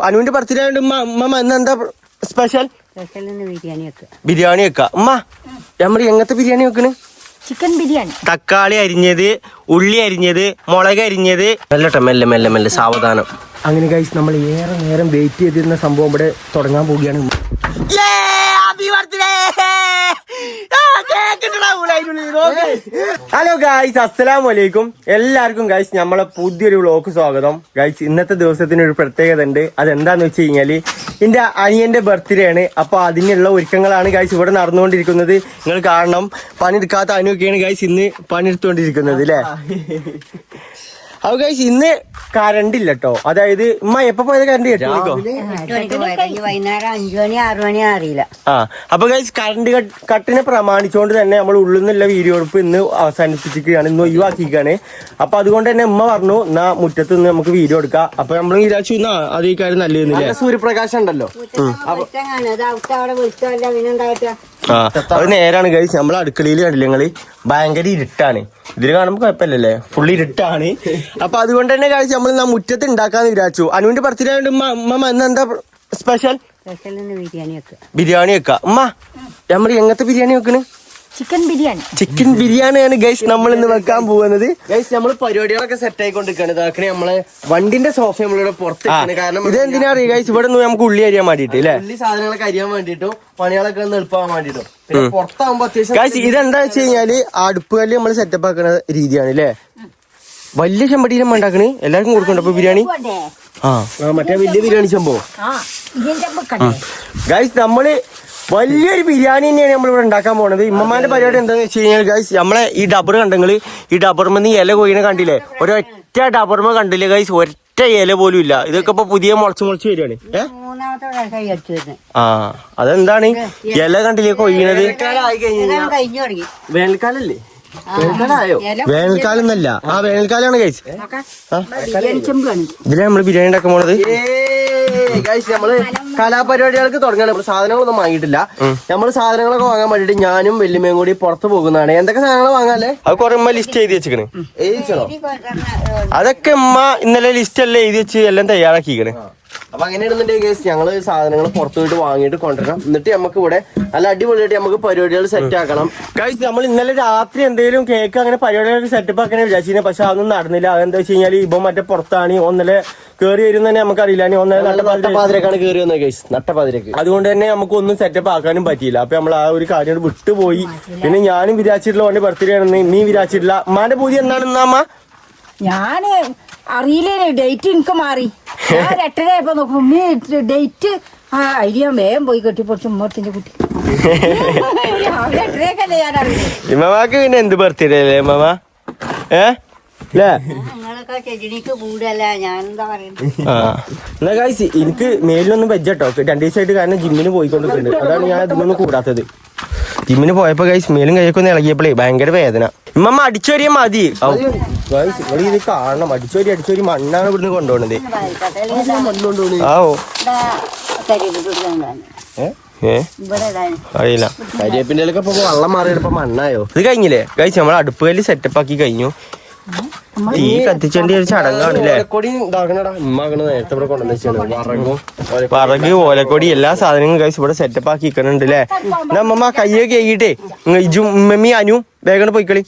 അനുവിന്റെ ബർത്ത്ഡേ ആയതുകൊണ്ട് ഉമ്മ ഇന്ന് എന്താ സ്പെഷ്യൽ? ബിരിയാണി വെക്ക. ഉമ്മ നമ്മൾ എങ്ങനത്തെ ബിരിയാണി വെക്കണ്? ചിക്കൻ ബിരിയാണി. തക്കാളി അരിഞ്ഞത്, ഉള്ളി അരിഞ്ഞത്, മുളക് അരിഞ്ഞത്. മെല്ലട്ടെ മെല്ലെ മെല്ലെ മെല്ലെ സാവധാനം. അങ്ങനെ ഗൈസ് നമ്മൾ ഏറെ നേരം വെയിറ്റ് ചെയ്തിരുന്ന സംഭവം ഇവിടെ തുടങ്ങാൻ പോവുകയാണ്. ഹലോ ഗൈസ്, അസ്സലാമലൈക്കും. എല്ലാവർക്കും ഗൈസ് നമ്മളെ പുതിയൊരു വ്ളോഗ് സ്വാഗതം. ഗൈസ് ഇന്നത്തെ ദിവസത്തിന് ഒരു പ്രത്യേകത ഉണ്ട്. അതെന്താന്ന് വെച്ച് കഴിഞ്ഞാല് എന്റെ അനിയന്റെ ബർത്ത്ഡേ ആണ്. അപ്പൊ അതിനുള്ള ഒരുക്കങ്ങളാണ് ഗൈസ് ഇവിടെ നടന്നുകൊണ്ടിരിക്കുന്നത്. നിങ്ങൾ കാണണം, പണിയെടുക്കാത്ത അനുവൊക്കെയാണ് ഗൈസ് ഇന്ന് പണിയെടുത്തുകൊണ്ടിരിക്കുന്നത് അല്ലേ? അപ്പൊ ഗൈസ് ഇന്ന് കറണ്ട് ഇല്ല കേട്ടോ. അതായത് ഉമ്മ എപ്പോ പോയത് കറണ്ട് കേട്ടോ? വൈകുന്നേരം 5 മണി 6 മണി അറിയില്ല. അപ്പൊ ഗൈസ് കറണ്ട് കട്ടിനെ പ്രമാണിച്ചുകൊണ്ട് തന്നെ നമ്മൾ ഉള്ളിൽ നിന്നുള്ള വീഡിയോ എടുപ്പ് ഇന്ന് അവസാനിപ്പിച്ചിരിക്കുകയാണ്, ഇന്ന് ഒഴിവാക്കിയിരിക്കുകയാണ്. അപ്പൊ അതുകൊണ്ട് തന്നെ ഉമ്മ പറഞ്ഞു എന്നാ മുറ്റത്ത് നിന്ന് നമുക്ക് വീഡിയോ എടുക്കാം. അപ്പൊ നമ്മൾ വിചാരിച്ചു അതേ കാര്യം നല്ലതെന്നില്ല, സൂര്യപ്രകാശം ഉണ്ടല്ലോ. അത് നേരാണ് ഗൈസ്. നമ്മൾ അടുക്കളയിൽ കണ്ടില്ല നിങ്ങള്, ഭയങ്കര ഇരുട്ടാണ്. ഇതിൽ കാണുമ്പോ കുഴപ്പമില്ലല്ലേ, ഫുള്ള് ഇരുട്ടാണ്. അപ്പൊ അതുകൊണ്ട് തന്നെ ഗൈസ് നമ്മൾ മുറ്റത്ത് ഉണ്ടാക്കാന്ന് വിചാരിച്ചു. അനുവിന്റെ ബർത്ത്ഡേ ആയതുകൊണ്ട് ഉമ്മ ഇന്ന് എന്താ സ്പെഷ്യൽ? ബിരിയാണി വെക്ക. ഉമ്മ നമ്മൾ എങ്ങനത്തെ ബിരിയാണി വെക്കണ്? ചിക്കൻ ബിരിയാണി. ചിക്കൻ ബിരിയാണിയാണ് ഗൈസ് നമ്മൾ ഇന്ന് വെക്കാൻ പോകുന്നത്. ഗൈസ് നമ്മൾ പരിപാടികളൊക്കെ സെറ്റ് ആയിക്കൊണ്ടിരിക്കുകയാണ്. ഇതാക്കണേ നമ്മളെ വണ്ടിന്റെ സോഫ നമ്മളിവിടെ പുറത്ത്. കാരണം ഇത് എന്തിനാ അറിയാം ഗൈസ്, ഇവിടെ നിന്ന് നമുക്ക് ഉള്ളി അരിയാൻ വേണ്ടിട്ട് അല്ലേ, ഉള്ളി സാധനങ്ങളൊക്കെ അരിയാൻ വേണ്ടിട്ടും പണികളൊക്കെ ഒന്ന് എളുപ്പമാകാൻ വേണ്ടിട്ടും. പുറത്താകുമ്പോ അത്യാവശ്യം ഗൈസ് ഇതെന്താ വെച്ച് കഴിഞ്ഞാല് അടുപ്പ് കല്ല് നമ്മൾ സെറ്റപ്പ് ആക്കുന്ന രീതിയാണ് അല്ലേ. വലിയ ചെമ്പടിയിലും ഉണ്ടാക്കണേ, എല്ലാവർക്കും കൊടുക്കണ്ട അപ്പൊ ബിരിയാണി. മറ്റേ വലിയ ബിരിയാണി സംഭവം ഗൈസ്. നമ്മള് വലിയൊരു ബിരിയാണി തന്നെയാണ് നമ്മളിവിടെ ഉണ്ടാക്കാൻ പോണത്. ഇമ്മമാന്റെ പരിപാടി എന്താന്ന് വെച്ച് കഴിഞ്ഞാൽ ഗൈസ്, നമ്മളെ ഈ ഡബർ കണ്ടെങ്കിൽ ഈ ഡബർമെന്ന് ഇല കൊയ്യണ കണ്ടില്ലേ, ഒരൊറ്റ ഡബർമ കണ്ടില്ലേ ഗൈസ്, ഒറ്റ ഇല പോലും ഇല്ല. ഇതൊക്കെ ഇപ്പൊ പുതിയ മുളച്ച് വരികയാണ്. അതെന്താണ് ഇല കണ്ടില്ലേ കൊയ്യണത്? വേനൽക്കാലല്ലേ? വേനൽക്കാലം എന്നല്ല, വേനൽക്കാലാണ് ഗൈസ്. ഇതിലെ നമ്മള് ബിരിയാണി ഉണ്ടാക്കാൻ പോണത്. നമ്മള് കലാപരിപാടികൾക്ക് തുടങ്ങാണ്. നമ്മള് സാധനങ്ങളൊന്നും വാങ്ങിയിട്ടില്ല. നമ്മള് സാധനങ്ങളൊക്കെ വാങ്ങാൻ വേണ്ടിട്ട് ഞാനും വല്യമ്മയും കൂടി പുറത്ത് പോകുന്നതാണ്. എന്തൊക്കെ സാധനങ്ങൾ വാങ്ങാല്ലേ? അത് കുറെ ഉമ്മ ലിസ്റ്റ് എഴുതി വെച്ചിക്കണ്. എഴുതിച്ചോ? അതൊക്കെ ഉമ്മ ഇന്നലെ ലിസ്റ്റ് എല്ലാം എഴുതി വെച്ച് എല്ലാം തയ്യാറാക്കിക്കണ്. അപ്പൊ അങ്ങനെയാണെന്നുണ്ടെങ്കിൽ ഗൈസ് ഞങ്ങള് സാധനങ്ങൾ പുറത്തു പോയിട്ട് വാങ്ങിയിട്ട് കൊണ്ടുവരണം. എന്നിട്ട് നമുക്ക് ഇവിടെ നല്ല അടിപൊളിയായിട്ട് നമുക്ക് പരിപാടികൾ സെറ്റ് ആക്കണം ഗൈസ്. നമ്മൾ ഇന്നലെ രാത്രി എന്തെങ്കിലും കേക്ക് അങ്ങനെ പരിപാടികളൊക്കെ സെറ്റപ്പ് ആക്കാൻ വിചാരിച്ചിരുന്നു, പക്ഷെ അതൊന്നും നടന്നില്ല. അതെന്താ വെച്ച് കഴിഞ്ഞാൽ ഇപ്പൊ മറ്റേ പുറത്താണ് ഒന്നലെ കേറി വരും തന്നെ നമുക്കറിയില്ല. നട്ടപ്പാതിരക്കാണ് കേറി വന്നത് ഗൈസ്, നട്ടപ്പാതിരക്ക്. അതുകൊണ്ട് തന്നെ നമുക്ക് ഒന്നും സെറ്റപ്പ് ആക്കാനും പറ്റിയില്ല. അപ്പൊ നമ്മൾ ആ ഒരു കാര്യം വിട്ടുപോയി. പിന്നെ ഞാനും വിചാരിച്ചിട്ടുള്ള ഓന്റെ ബർത്ത്ഡേ ആണെന്ന്, നീ വിചാരിച്ചിട്ടില്ല. അമ്മാന്റെ പൂതി എന്താണെന്നാ അമ്മ? ഞാന് അറിയില്ലേ, ഡേറ്റ് എനിക്ക് മാറി. ഞാൻ 8:30 നോക്കും ഡേറ്റ് ഐഡിയ വേഗം പോയി കെട്ടിപ്പൊടിച്ച് ഉമ്മത്തിന്റെ കുട്ടി. ഇമ്മക്ക് പിന്നെ എന്ത് ബർത്ത്ഡേ അല്ലേ ഇമ്മ? എന്നാ ഗൈസ് എനിക്ക് മേലിലൊന്നും വെച്ചോ 2 ദിവസമായിട്ട്, കാരണം ജിമ്മിന് പോയിക്കൊണ്ടിരിക്കുന്നുണ്ട്. അതാണ് ഞാൻ ഇതിനൊന്നും കൂടാത്തത്. ജിമ്മിന് പോയപ്പോ ഗൈസ് മേലും കൈയൊക്കെ ഒന്ന് ഇളകിയപ്പോഴേ ഭയങ്കര വേദന. ഇമ്മ അടിച്ചോരിയാ മതി ഗൈസ്. ഇവിടെ ഇത് കാണണം, അടിച്ചോരി മണ്ണാണ് ഇവിടുന്ന് കൊണ്ടുപോകുന്നത്. അറിയില്ല, കരിയേപ്പിന്റെ ഇപ്പൊ വെള്ളം മാറിയപ്പോ മണ്ണായോ. ഇത് കഴിഞ്ഞില്ലേ ഗൈസ്, നമ്മൾ അടുപ്പ് കല്ല് സെറ്റപ്പ് ആക്കി കഴിഞ്ഞു. തീ കത്തിച്ചേണ്ട ഒരു ചടങ്ങാണല്ലേ. പറക് ഓലക്കൊടി എല്ലാ സാധനങ്ങളും ഗൈസ് ഇവിടെ സെറ്റപ്പ് ആക്കി നിൽക്കുന്നുണ്ട് അല്ലേ. നമ്മ കയ്യൊക്കെ കഴിയിട്ടേ ഇജും ഉമ്മി അനു വേഗം പോയിക്കളി.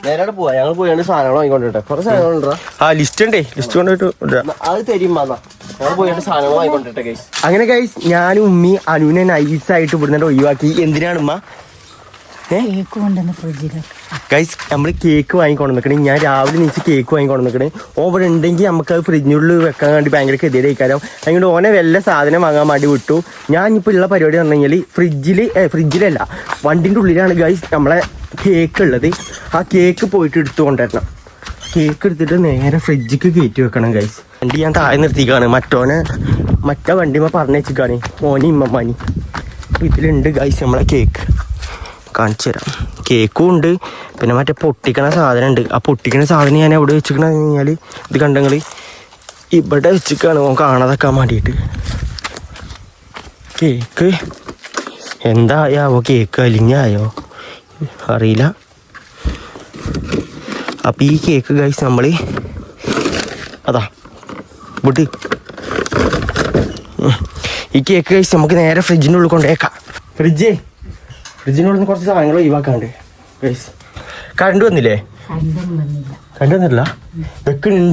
നേരെ പോവാ, ഞങ്ങൾ പോയാണ് സാധനങ്ങൾ വാങ്ങിക്കൊണ്ടിട്ടെ. കുറെ സാധനങ്ങൾ ലിസ്റ്റ് ഉണ്ടേ, ലിസ്റ്റ് കൊണ്ടിട്ട് അത് തരും. ഞങ്ങൾ പോയിട്ട് സാധനങ്ങൾ വാങ്ങിക്കൊണ്ടിട്ടെ ഗൈസ്. അങ്ങനെ ഗൈസ് ഞാനും ഉമ്മി അനുവിനെ നൈസായിട്ട് ഇവിടുന്ന് ഒഴിവാക്കി. എന്തിനാണ് ഉമ്മ? ഗൈസ് നമ്മള് കേക്ക് വാങ്ങിക്കൊണ്ടിരിക്കണേ. ഞാൻ രാവിലെ നീച്ച് കേക്ക് വാങ്ങിക്കൊണ്ടിരിക്കണേ. ഓവർ ഉണ്ടെങ്കിൽ നമുക്ക് അത് ഫ്രിഡ്ജിനുള്ളിൽ വെക്കാൻ വേണ്ടി ഭയങ്കര ഗതിയുടെ കഴിക്കാരം. അതുകൊണ്ട് ഓനെ വല്ല സാധനം വാങ്ങാൻ വേണ്ടി വിട്ടു. ഞാൻ ഇപ്പോൾ ഉള്ള പരിപാടി പറഞ്ഞു കഴിഞ്ഞാൽ ഫ്രിഡ്ജിലല്ല വണ്ടിൻ്റെ ഉള്ളിലാണ് ഗൈസ് നമ്മളെ കേക്ക് ഉള്ളത്. ആ കേക്ക് പോയിട്ട് എടുത്തു കൊണ്ടുവരണം. കേക്ക് എടുത്തിട്ട് നേരെ ഫ്രിഡ്ജിക്ക് കയറ്റി വെക്കണം ഗൈസ്. വണ്ടി ഞാൻ താഴെ നിർത്തിക്കാണ്, മറ്റേ വണ്ടിമ്മ പറഞ്ഞു വെച്ചിക്കാണ് ഓനി ഇമ്മമാനി. അപ്പോൾ ഇതിലുണ്ട് ഗൈസ് നമ്മളെ കേക്ക്, കാണിച്ചു തരാം. കേക്കും ഉണ്ട്, പിന്നെ മറ്റേ പൊട്ടിക്കണ സാധനം ഉണ്ട്. ആ പൊട്ടിക്കണ സാധനം ഞാൻ എവിടെ വെച്ചിക്കണ കഴിഞ്ഞാൽ ഇത് കണ്ടെങ്കിൽ ഇവിടെ വെച്ചിക്കാണ് ഓൻ കാണാതാക്കാൻ വേണ്ടിയിട്ട്. കേക്ക് എന്തായാവോ, കേക്ക് അലിഞ്ഞായോ അറിയില്ല. അപ്പം ഈ കേക്ക് ഗൈസ് നമ്മൾ അതാ വിട്ട് ഈ കേക്ക് കഴിച്ച് നമുക്ക് നേരെ ഫ്രിഡ്ജിൻ്റെ ഉള്ളിൽ കൊണ്ടേക്കാം. ഫ്രിഡ്ജിൻ്റെ ഉള്ളിൽ നിന്ന് കുറച്ച് സാധനങ്ങൾ ഒഴിവാക്കാണ്ട് ഗൈസ്. കറണ്ട് വന്നില്ലേ? കറണ്ട് വന്നില്ല.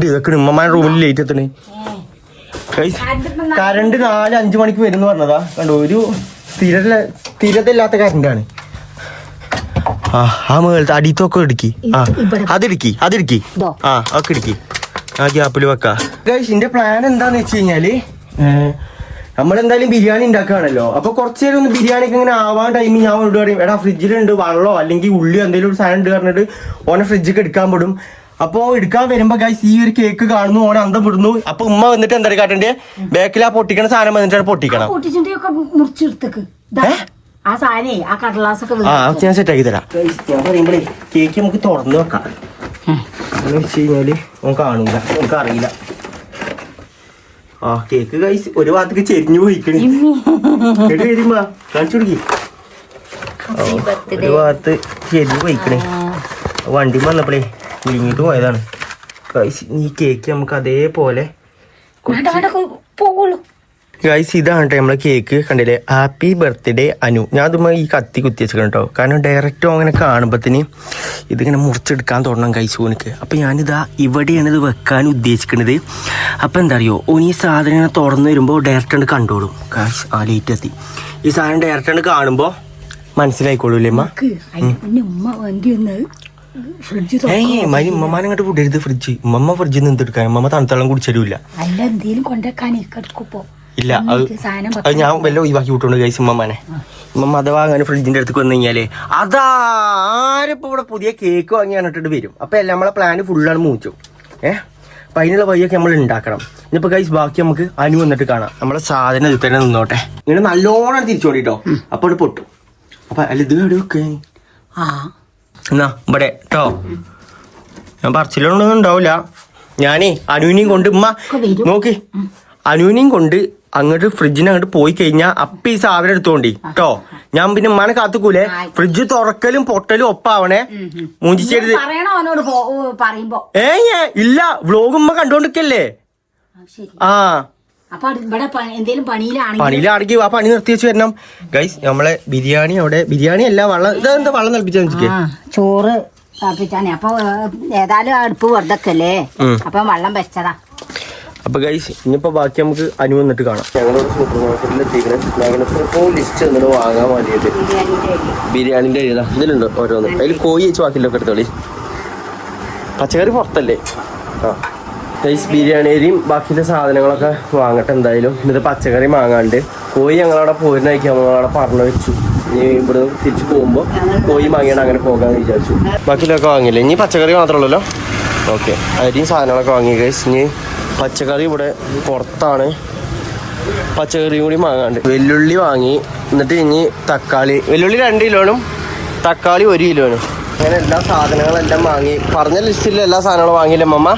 ഇതൊക്കെ ഉമ്മമാരുടെ റൂമിൽ ലേറ്റ് എത്തണേ ഗൈസ്. കറണ്ട് 4-5 മണിക്ക് വരുമെന്ന് പറഞ്ഞതാ. കണ്ടോ, ഒരു സ്ഥിരതയില്ലാത്ത കറണ്ടാണ്. ആ മേളത്തെ അടിത്തൊക്കെ ഇടുക്കി. അതിടുക്കി ഒക്കെ ഇടുക്കി. ആ ഗ്യാപ്പിൽ വെക്കാം ഗൈസ്. എന്റെ പ്ലാൻ എന്താന്ന് വെച്ച് കഴിഞ്ഞാല് നമ്മളെന്തായാലും ബിരിയാണി ഉണ്ടാക്കുകയാണല്ലോ. അപ്പൊ കുറച്ചു നേരം ഒന്ന് ബിരിയാണിക്ക് ഇങ്ങനെ ആവാൻ ടൈമിൽ ഞാൻ ഓട് പറയും, എടാ ഫ്രിഡ്ജിലുണ്ട് വെള്ളമോ അല്ലെങ്കിൽ ഉള്ളിയോ എന്തെങ്കിലും ഒരു സാധനം ഉണ്ട് പറഞ്ഞിട്ട് ഓനെ ഫ്രിഡ്ജിക്ക് എടുക്കാൻ പെടും. അപ്പൊ എടുക്കാൻ വരുമ്പോ ഗൈസ് ഈ ഒരു കേക്ക് കാണുന്നു, ഓനെ അന്തം വിടുന്നു. അപ്പൊ ഉമ്മ വന്നിട്ട് എന്താ കാട്ടണ്ടേ, ബാക്കിൽ ആ പൊട്ടിക്കണ സാധനം വന്നിട്ട് പൊട്ടിക്കണം. ഞാൻ സെറ്റ് ആക്കി തരാം. ഞാൻ പറയുമ്പോഴേ കേക്ക് നമുക്ക് തുറന്നു വെക്കാം. എന്ന് വെച്ച് കഴിഞ്ഞാല് നമുക്ക് കാണൂല, നമുക്ക് അറിയില്ല. ആ കേക്ക് ഗൈസ് ഒരു ഭാഗത്തേക്ക് ചെരിഞ്ഞു പോയിക്കണേ. വരുമ്പോ കാണിച്ചു കൊടുക്കി. ഒരു ഭാഗത്ത് ചെരിഞ്ഞു പോയിക്കണേ. വണ്ടി വന്നപ്പോഴേ കുടുങ്ങിട്ട് പോയതാണ് ഗൈസ്. ഈ കേക്ക് നമുക്ക് അതേപോലെ ഗൈസ്. ഇതാണ് നമ്മളെ കേക്ക് കണ്ടില്ലേ, ഹാപ്പി ബർത്ത്ഡേ അനു. ഞാൻ അതുമ്മ ഈ കത്തി കുത്തി വെച്ചിരിക്കണം കേട്ടോ. കാരണം ഡയറക്റ്റും അങ്ങനെ കാണുമ്പത്തിന് ഇതിങ്ങനെ മുറിച്ചെടുക്കാൻ തുടങ്ങണം ഗൈസ് ഓനിക്ക്. അപ്പം ഞാനിതാ ഇവിടെയാണ് ഇത് വെക്കാൻ ഉദ്ദേശിക്കുന്നത്. അപ്പം എന്താ അറിയോ, ഓന് ഈ സാധനം ഇങ്ങനെ തുറന്നു വരുമ്പോൾ ഡയറക്റ്റ് കണ്ടോളും ഗൈസ്. ആ ലേറ്റ് എത്തി. ഈ സാധനം ഡയറക്റ്റ് കാണുമ്പോൾ മനസ്സിലായിക്കോളൂല്ലേ അമ്മ. ഉമ്മമാനങ്ങോട്ട് വിടരുത് ഫ്രിഡ്ജ്. ഉമ്മ ഫ്രിഡ്ജിൽ നിന്ന് എടുക്കാൻ. ഉമ്മ തണുത്തള്ളം കുടിച്ചരുമില്ല. ഇല്ല, അത് ഞാൻ വല്ല ഒഴിവാക്കി വിട്ടോണ്ട് ഗൈസ് ഉമ്മമാനെ. ഉമ്മ അഥവാ അങ്ങനെ ഫ്രിഡ്ജിന്റെ അടുത്ത് വന്നു കഴിഞ്ഞാലേ അതാ ആരിപ്പോ ഇവിടെ പുതിയ കേക്ക് വാങ്ങി പറഞ്ഞിട്ട് വരും. അപ്പൊ എല്ലാം നമ്മളെ പ്ലാന് ഫുള്ളാണ് മൂച്ചു. അപ്പൊ അതിനുള്ള വഴിയൊക്കെ നമ്മൾ ഉണ്ടാക്കണം. ഇനിയിപ്പോ ഗൈസ് ബാക്കി നമുക്ക് അനു വന്നിട്ട് കാണാം. നമ്മളെ സാധനം ഇത് തന്നെ നിന്നോട്ടെ. ഇങ്ങനെ നല്ലോണം തിരിച്ചോടിട്ടോ. അപ്പൊ അത് പൊട്ടും. അപ്പൊ അല്ല ഇത് എവിടെ വെക്കേ എന്നാ ഇവിടെ കേട്ടോ. ഞാൻ പറച്ചിലൊന്നും ഉണ്ടാവില്ല. ഞാനേ അനുവിനെയും കൊണ്ട് ഉമ്മ നോക്കി അനുവിനെയും കൊണ്ട് അങ്ങോട്ട് ഫ്രിഡ്ജിന് അങ്ങോട്ട് പോയി കഴിഞ്ഞാൽ അപ്പൊ ഈ സാധനം എടുത്തോണ്ടി കേട്ടോ. ഞാൻ പിന്നെ ഉമ്മാനെ കാത്തുക്കൂലേ. ഫ്രിഡ്ജ് തുറക്കലും പൊട്ടലും ഒപ്പാവണേ. മൂഞ്ചിച്ചെടുത്ത് ഇല്ല വ്ലോഗ് ഉമ്മ കണ്ടോണ്ടിരിക്കല്ലേ. ആ പണിയിലാണെങ്കിൽ ആ പണി നിർത്തി വെച്ച് വരണം ഗൈസ്. നമ്മളെ ബിരിയാണി അവിടെ ബിരിയാണി അല്ല വെള്ളം. ഇതെന്താ വെള്ളം തിളപ്പിച്ചാ ചോറ് തിളപ്പിച്ചാണ്. അപ്പൊ ഏതായാലും അടുപ്പ് വെറുതെ അപ്പൊ വെള്ളം വെച്ചതാ. അപ്പൊ ഗൈസ് ഇനിയിപ്പോ ബാക്കി നമുക്ക് അനു വന്നിട്ട് കാണാം. ഞങ്ങളോട് സൂപ്പർ മാർക്കറ്റിലെത്തിക്കണേ ലിസ്റ്റ് എന്നിട്ട് വാങ്ങാൻ വേണ്ടിയിട്ട് ബിരിയാണിന്റെ എഴുതാ. ഇതിലുണ്ട് ഓരോന്ന്. അതിൽ കോഴി വെച്ച് ബാക്കിലൊക്കെ എടുത്തോളി. പച്ചക്കറി പുറത്തല്ലേ. ആ ഗൈസ് ബിരിയാണി അരിയും ബാക്കിയുള്ള സാധനങ്ങളൊക്കെ വാങ്ങട്ടെ എന്തായാലും. എന്നിട്ട് പച്ചക്കറി വാങ്ങാണ്ട് കോഴി ഞങ്ങളവിടെ പോയിരുന്നേക്ക് നമ്മളവിടെ പറഞ്ഞു വെച്ചു. ഇനി ഇവിടെ തിരിച്ചു പോകുമ്പോൾ കോഴി വാങ്ങിയാണ് അങ്ങനെ പോകാമെന്ന് വിചാരിച്ചു. ബാക്കിയിലൊക്കെ വാങ്ങിയില്ലേ. ഇനി പച്ചക്കറി മാത്രമല്ലല്ലോ. ഓക്കെ അരിയും സാധനങ്ങളൊക്കെ വാങ്ങി ഗൈസ്. ഇനി പച്ചക്കറി ഇവിടെ പുറത്താണ്. പച്ചക്കറിയും കൂടി വാങ്ങാണ്ട് വെല്ലുള്ളി വാങ്ങി. എന്നിട്ട് ഇനി തക്കാളി, വെല്ലുള്ളി 2 കിലോനും തക്കാളി 1 കിലോനും. അങ്ങനെ എല്ലാ സാധനങ്ങളെല്ലാം വാങ്ങി. പറഞ്ഞ ലിസ്റ്റിൽ എല്ലാ സാധനങ്ങളും വാങ്ങിയില്ലേ അമ്മ?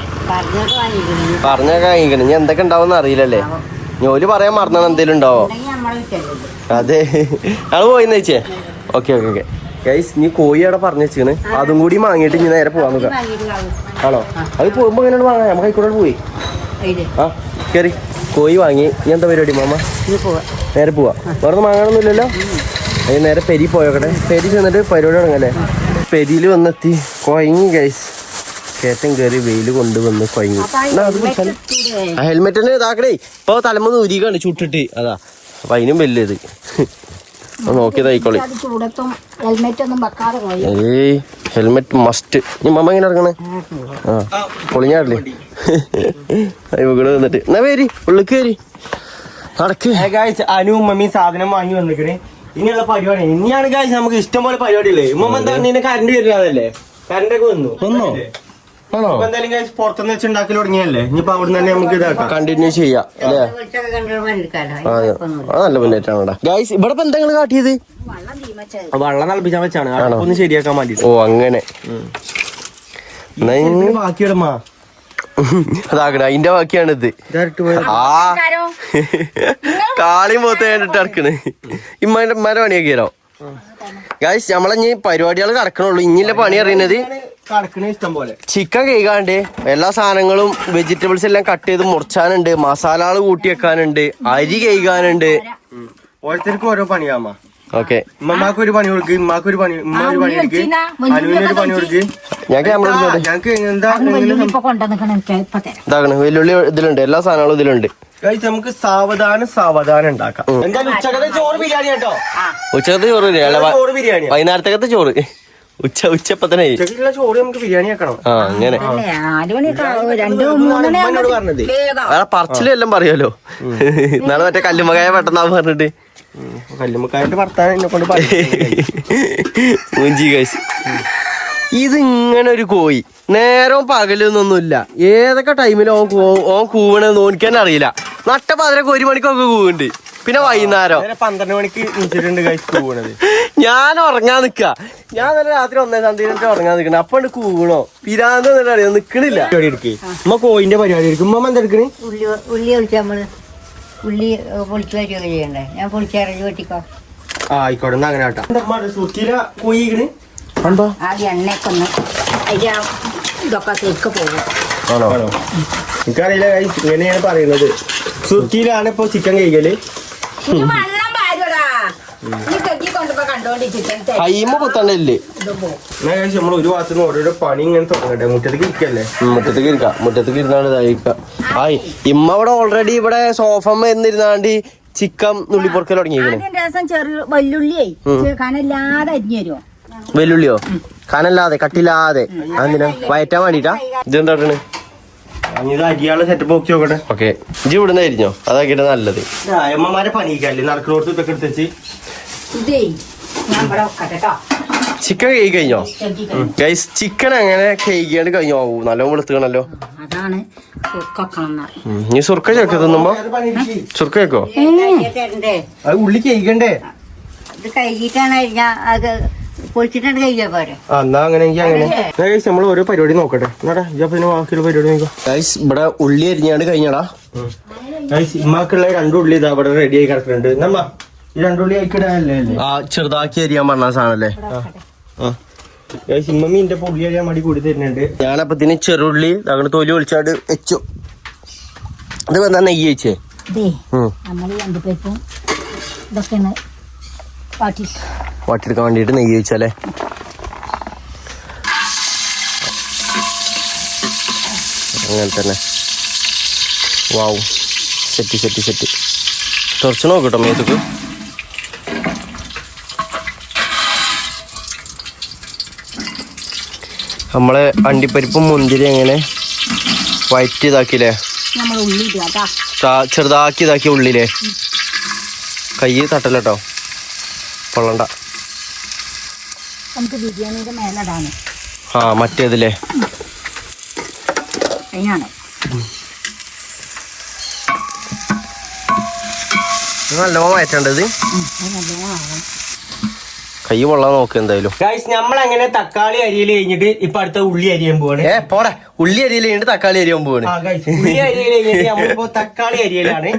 പറഞ്ഞൊക്കെ വാങ്ങിക്കണം. ഇനി എന്തൊക്കെ ഉണ്ടാവും അറിയില്ലല്ലേ. ജോലി പറയാൻ മറന്നാണ് എന്തെങ്കിലും ഉണ്ടാവോ? അതെ ഞങ്ങള് പോയിന്ന് വെച്ചേ. Okay okay okay guys. നീ കോഴി അവിടെ പറഞ്ഞു വെച്ചാണ്. അതും കൂടി വാങ്ങിയിട്ട് ഇനി നേരെ പോവാൻ നോക്കാം. ആണോ? അത് പോകുമ്പോ എങ്ങനെയാണ് വാങ്ങാം. നമുക്ക് ആയിക്കോട്ടെ പോയി. ആ കയറി കോഴി വാങ്ങി. ഇനി എന്താ പരിപാടി മാമ? നേരെ പോവാ. വേറെ വാങ്ങാനൊന്നുമില്ലല്ലോ. അതിന് നേരെ പെരി പോയോക്കട്ടെ. പെരി ചെന്നിട്ട് പരിപാടി തുടങ്ങല്ലേ. പെരിയിൽ വന്നെത്തി കൊയങ്ങി ഗൈസ്. കയറ്റം കയറി വെയിൽ കൊണ്ടുവന്ന് കൊയങ്ങി. ഹെൽമെറ്റിന് ഇതാക്കണേ. ഇപ്പൊ തലമൊന്ന് ഉരികാണ് ചുട്ടിട്ട്. അതാ അപ്പൊ അതിനും വലിയത് നോക്കിയതായിക്കോളി. ഏയ് ഹെൽമെറ്റ് മസ്റ്റ്. ഇനി മമ്മ എങ്ങനെ ഇറങ്ങണേ? ആ പൊളിഞ്ഞാടില്ലേ ഇവിടെ വന്നിട്ട്. എന്നാ പേര് ഉള്ളിൽ കയറി നടക്ക്. അനുവും മമ്മിയും സാധനം വാങ്ങി വന്നിക്കണേ. ഇനിയുള്ള പരിപാടി ഇനിയാണ് ഗായ്സ്. നമുക്ക് ഇഷ്ടം പോലെ പരിപാടിയല്ലേ. ഉമ്മ എന്താ നിന്നെ കറണ്ട് വരുന്നതല്ലേ? കറണ്ടൊക്കെ വന്നോ? ആണോ? എന്തായാലും ഗായ്സ് പുറത്തുനിന്ന് വെച്ച് ഉണ്ടാക്കി തുടങ്ങിയല്ലേ. ഇനിയിപ്പോ അവിടുന്ന് തന്നെ നമുക്ക് ഇതാക്കാം, കണ്ടിന്യൂ ചെയ്യാം അല്ലേ. നല്ല മുന്നേറ്റാണ് ഗായ്സ്. ഇവിടെ ഇപ്പൊ എന്താ കാട്ടിയത്? വെള്ളം തിളപ്പിച്ചാൻ വെച്ചാണ് ഒന്ന് ശരിയാക്കാൻ വേണ്ടി. ഓ അങ്ങനെ ബാക്കിയിടമാ അതാക്കണ അതിന്റെ ബാക്കിയാണിത്. ആ കാളിയും പോത്ത് കണ്ടിട്ട് ഇറക്കണ്. ഇമ്മന്റെ പണിയൊക്കെയാലോ ഗായ്സ്. നമ്മളെ ഇനി പരിപാടികൾ കിടക്കണുള്ളൂ. ഇനിയുള്ള പണി അറിയുന്നത് കടക്കണ ഇഷ്ടം പോലെ. ചിക്കൻ കഴുകാണ്ട് എല്ലാ സാധനങ്ങളും വെജിറ്റബിൾസ് എല്ലാം കട്ട് ചെയ്ത് മുറിച്ചാനുണ്ട്, മസാലകൾ കൂട്ടി വെക്കാനുണ്ട്, അരി കഴുകാനുണ്ട്. ഓരോരുത്തർക്കും ഓരോ പണിയാമ്മ. ഓക്കെ, ഉമ്മമാക്ക് ഒരു പണി കൊടുക്ക്, ഉമ്മാക്ക് ഒരു പണി, ഉമ്മ ഒരു പണി കൊടുക്ക്, അനുവിനൊരു പണി കൊടുക്ക്. ഞങ്ങക്ക് എന്താ ഇതാകണം. വെല്ലുള്ളി ഇതിലുണ്ട്, എല്ലാ സാധനങ്ങളും ഇതിലുണ്ട്. നമുക്ക് സാവധാനം ഉണ്ടാക്കാം. എന്തായാലും ഉച്ചക്കത്തെ ചോറ് ബിരിയാണി കേട്ടോ. ഉച്ചക്കത്തെ ചോറ് ചോറ് ബിരിയാണി, വൈകുന്നേരത്തേക്കത്തെ ചോറ് ഉച്ചപ്പത്തനെ ചോറ് നമുക്ക് ബിരിയാണി ആക്കണം. ആ അങ്ങനെ പറഞ്ഞത് വേറെ പറച്ചിലെല്ലാം പറയാലോ. നാളെ മറ്റേ കല്ലുമകായ പെട്ടെന്നാ പറഞ്ഞിട്ട് കല്ലുമ്മക്കായിട്ട് ഭർത്താൻ എന്നെ കൊണ്ട് മൂഞ്ചി കഴിച്ച്. ഇത് ഇങ്ങനെ ഒരു കോഴി നേരവും പകലൊന്നൊന്നുമില്ല. ഏതൊക്കെ ടൈമിലും ഓൻ കൂവണെന്ന് ഓനിക്ക് തന്നെ അറിയില്ല. നട്ട 1 മണിക്കൊക്കെ കൂവുണ്ട്. പിന്നെ വൈകുന്നേരം 12 മണിക്ക് നീച്ചിട്ടുണ്ട് കൂവണത്. ഞാൻ ഉറങ്ങാൻ നിക്ക. ഞാൻ തന്നെ രാത്രി 1:30 ഉറങ്ങാൻ നിക്കണ. അപ്പൊ കൂവണോ പിരാന്ത് അറിയാം, നിക്കണില്ല. ഉമ്മ കോയിന്റെ പരിപാടി എടുക്കും. ഉമ്മ എന്താ എടുക്കണേ? ഉള്ളി ഒളിച്ചാ നമ്മള് ഉള്ളി പൊളിച്ചു വരികയൊക്കെ ചെയ്യണ്ടേ? ഞാൻ പൊളിച്ചിറങ്ങി വെട്ടിക്കോ. ആയിക്കോട്ടെ, അങ്ങനെ കേട്ടാ. കോയിക്കണ് ആദ്യം എണ്ണയൊക്കെ ഒന്ന് അതിന്റെ ഇതൊക്കെ ശരിക്ക് പോകും. ആണോ? എനിക്കറിയില്ല ഇങ്ങനെയാണ് പറയുന്നത്. സുർക്കിയിലാണ് ഇപ്പൊ ചിക്കൻ കഴിക്കല്. വെള്ളം പാരോടാ, നീ കെട്ടി കൊണ്ടുപോ കണ്ടോണ്ടിരിക്കട്ടെ. കൈമ കുത്തണ്ടല്ലേ? നമ്മൾ ഒരു ഭാഗത്തുനിന്ന് ഓരോരോ പണി ഇങ്ങനെ തുടങ്ങട്ടെ. മുറ്റത്തേക്ക് ഇരിക്കല്ലേ? മുറ്റത്തേക്ക് ഇരിക്കാം. മുറ്റത്തേക്ക് ഇരുന്നാണ് ഇതായിരിക്കാം. ആയി ഇമ്മ ഇവിടെ ഓൾറെഡി ഇവിടെ സോഫമ്മ എന്നിരുന്നാണ്ട് ചിക്കൻ നുള്ളിപ്പൊറുക്കൽ തുടങ്ങിയിരിക്കണേ. ആദ്യം രസം ചെറിയ വല്ലുള്ളിയേ കനല്ലാതെ അരിഞ്ഞു തരുമോ? വെല്ലുള്ളിയോ? കനല്ലാതെ കട്ടില്ലാതെ. അതിനാ വയറ്റാൻ വേണ്ടിട്ടാ. ഇതെന്താ അരിയാള് സെറ്റപ്പ് നോക്കി നോക്കട്ടെ. ഓക്കെ, ഇജ്ജ് ഇവിടുന്ന് ആയിരിഞ്ഞോ? അതാക്കിട്ട് നല്ലത്. അമ്മമാരെ പണിയിക്കല്ലേ നടക്കുന്നോടത്ത് ഇതൊക്കെ എടുത്തുവെച്ച്. ഇതേ ഞാൻ ഇവിടെ വെക്കട്ടെ കേട്ടോ. ചിക്കൻ കഴി കഴിഞ്ഞോ ഗൈസ്? ചിക്കൻ അങ്ങനെ കഴിക്കാണ്ട് കഴിഞ്ഞോ? നല്ല വെളുത്തുകണല്ലോ. അതാണ് നീ സുർക്ക ചേർക്ക തിന്നുമ്പോ സുർക്ക ചേക്കോ? അത് ഉള്ളി കഴിക്കണ്ടേ? ഇത് കഴുകിട്ടാണ് അത് പൊളിച്ചിട്ടാണ് കഴിക്കാൻ പോരെ. എന്നാ അങ്ങനെ നമ്മൾ ഓരോ പരിപാടി നോക്കട്ടെ. പിന്നെ ബാക്കിയുള്ള പരിപാടി നോക്കാം. ഗൈസ് ഇവിടെ ഉള്ളി അരിഞ്ഞാണ്ട് കഴിഞ്ഞടാ. ഇമ്മാക്കുള്ള 2 ഉള്ളി ഇതാ ഇവിടെ റെഡി ആയി കിടക്കുന്നുണ്ട്. നമ്മ ഈ 2 ഉള്ളി ആയിക്കിടല്ലേ? ആ ചെറുതാക്കി അരിയാൻ പറഞ്ഞ സാധനല്ലേ? ഇമ്മമ്മീന്റെ ഉള്ളി അരിയാൻ മടി കൂടി തരുന്നുണ്ട്. ഞാനപ്പത്തിന് ചെറുള്ളി അങ്ങനെ തൊലി ഒളിച്ചാട് വെച്ചു. ഇത് വന്നാ നെയ്യ് വെച്ചേ. നമ്മൾ അണ്ടിപ്പരിപ്പും ഇതൊക്കെയാണ് വാട്ടിയെടുക്കാൻ വേണ്ടിട്ട് നെയ്യ് വെച്ചാലേ. അങ്ങനെ തന്നെ. വാവ്, സെറ്റ് തുറച്ചു നോക്കട്ടോ മേത്തക്ക്. നമ്മളെ അണ്ടിപ്പരിപ്പും മുന്തിരി അങ്ങനെ വയറ്റ് ഇതാക്കിയില്ലേ? ചെറുതാക്കി ഇതാക്കിയ ഉള്ളിലേ. കൈ തട്ടല്ലോ പൊള്ളണ്ട. നമുക്ക് ബിരിയാണിയുടെ മേലിടാണ്. ആ മറ്റേതില്ലേ? അതിനാണ് നല്ലോണം വയറ്റേണ്ടത്. കൈ പൊള്ളാൻ നോക്ക് എന്തായാലും. നമ്മൾ അങ്ങനെ തക്കാളി അരിയൽ കഴിഞ്ഞിട്ട് ഇപ്പൊ അടുത്ത ഉള്ളി അരിയാൻ പോവാണ്. പോടെ, ഉള്ളി അരിയൽ കഴിഞ്ഞിട്ട് തക്കാളി അരിയാൻ പോവാണ്. ഉള്ളി അരിയൽ കഴിഞ്ഞിട്ട് നമ്മളിപ്പോ തക്കാളി അരിയലാണ്.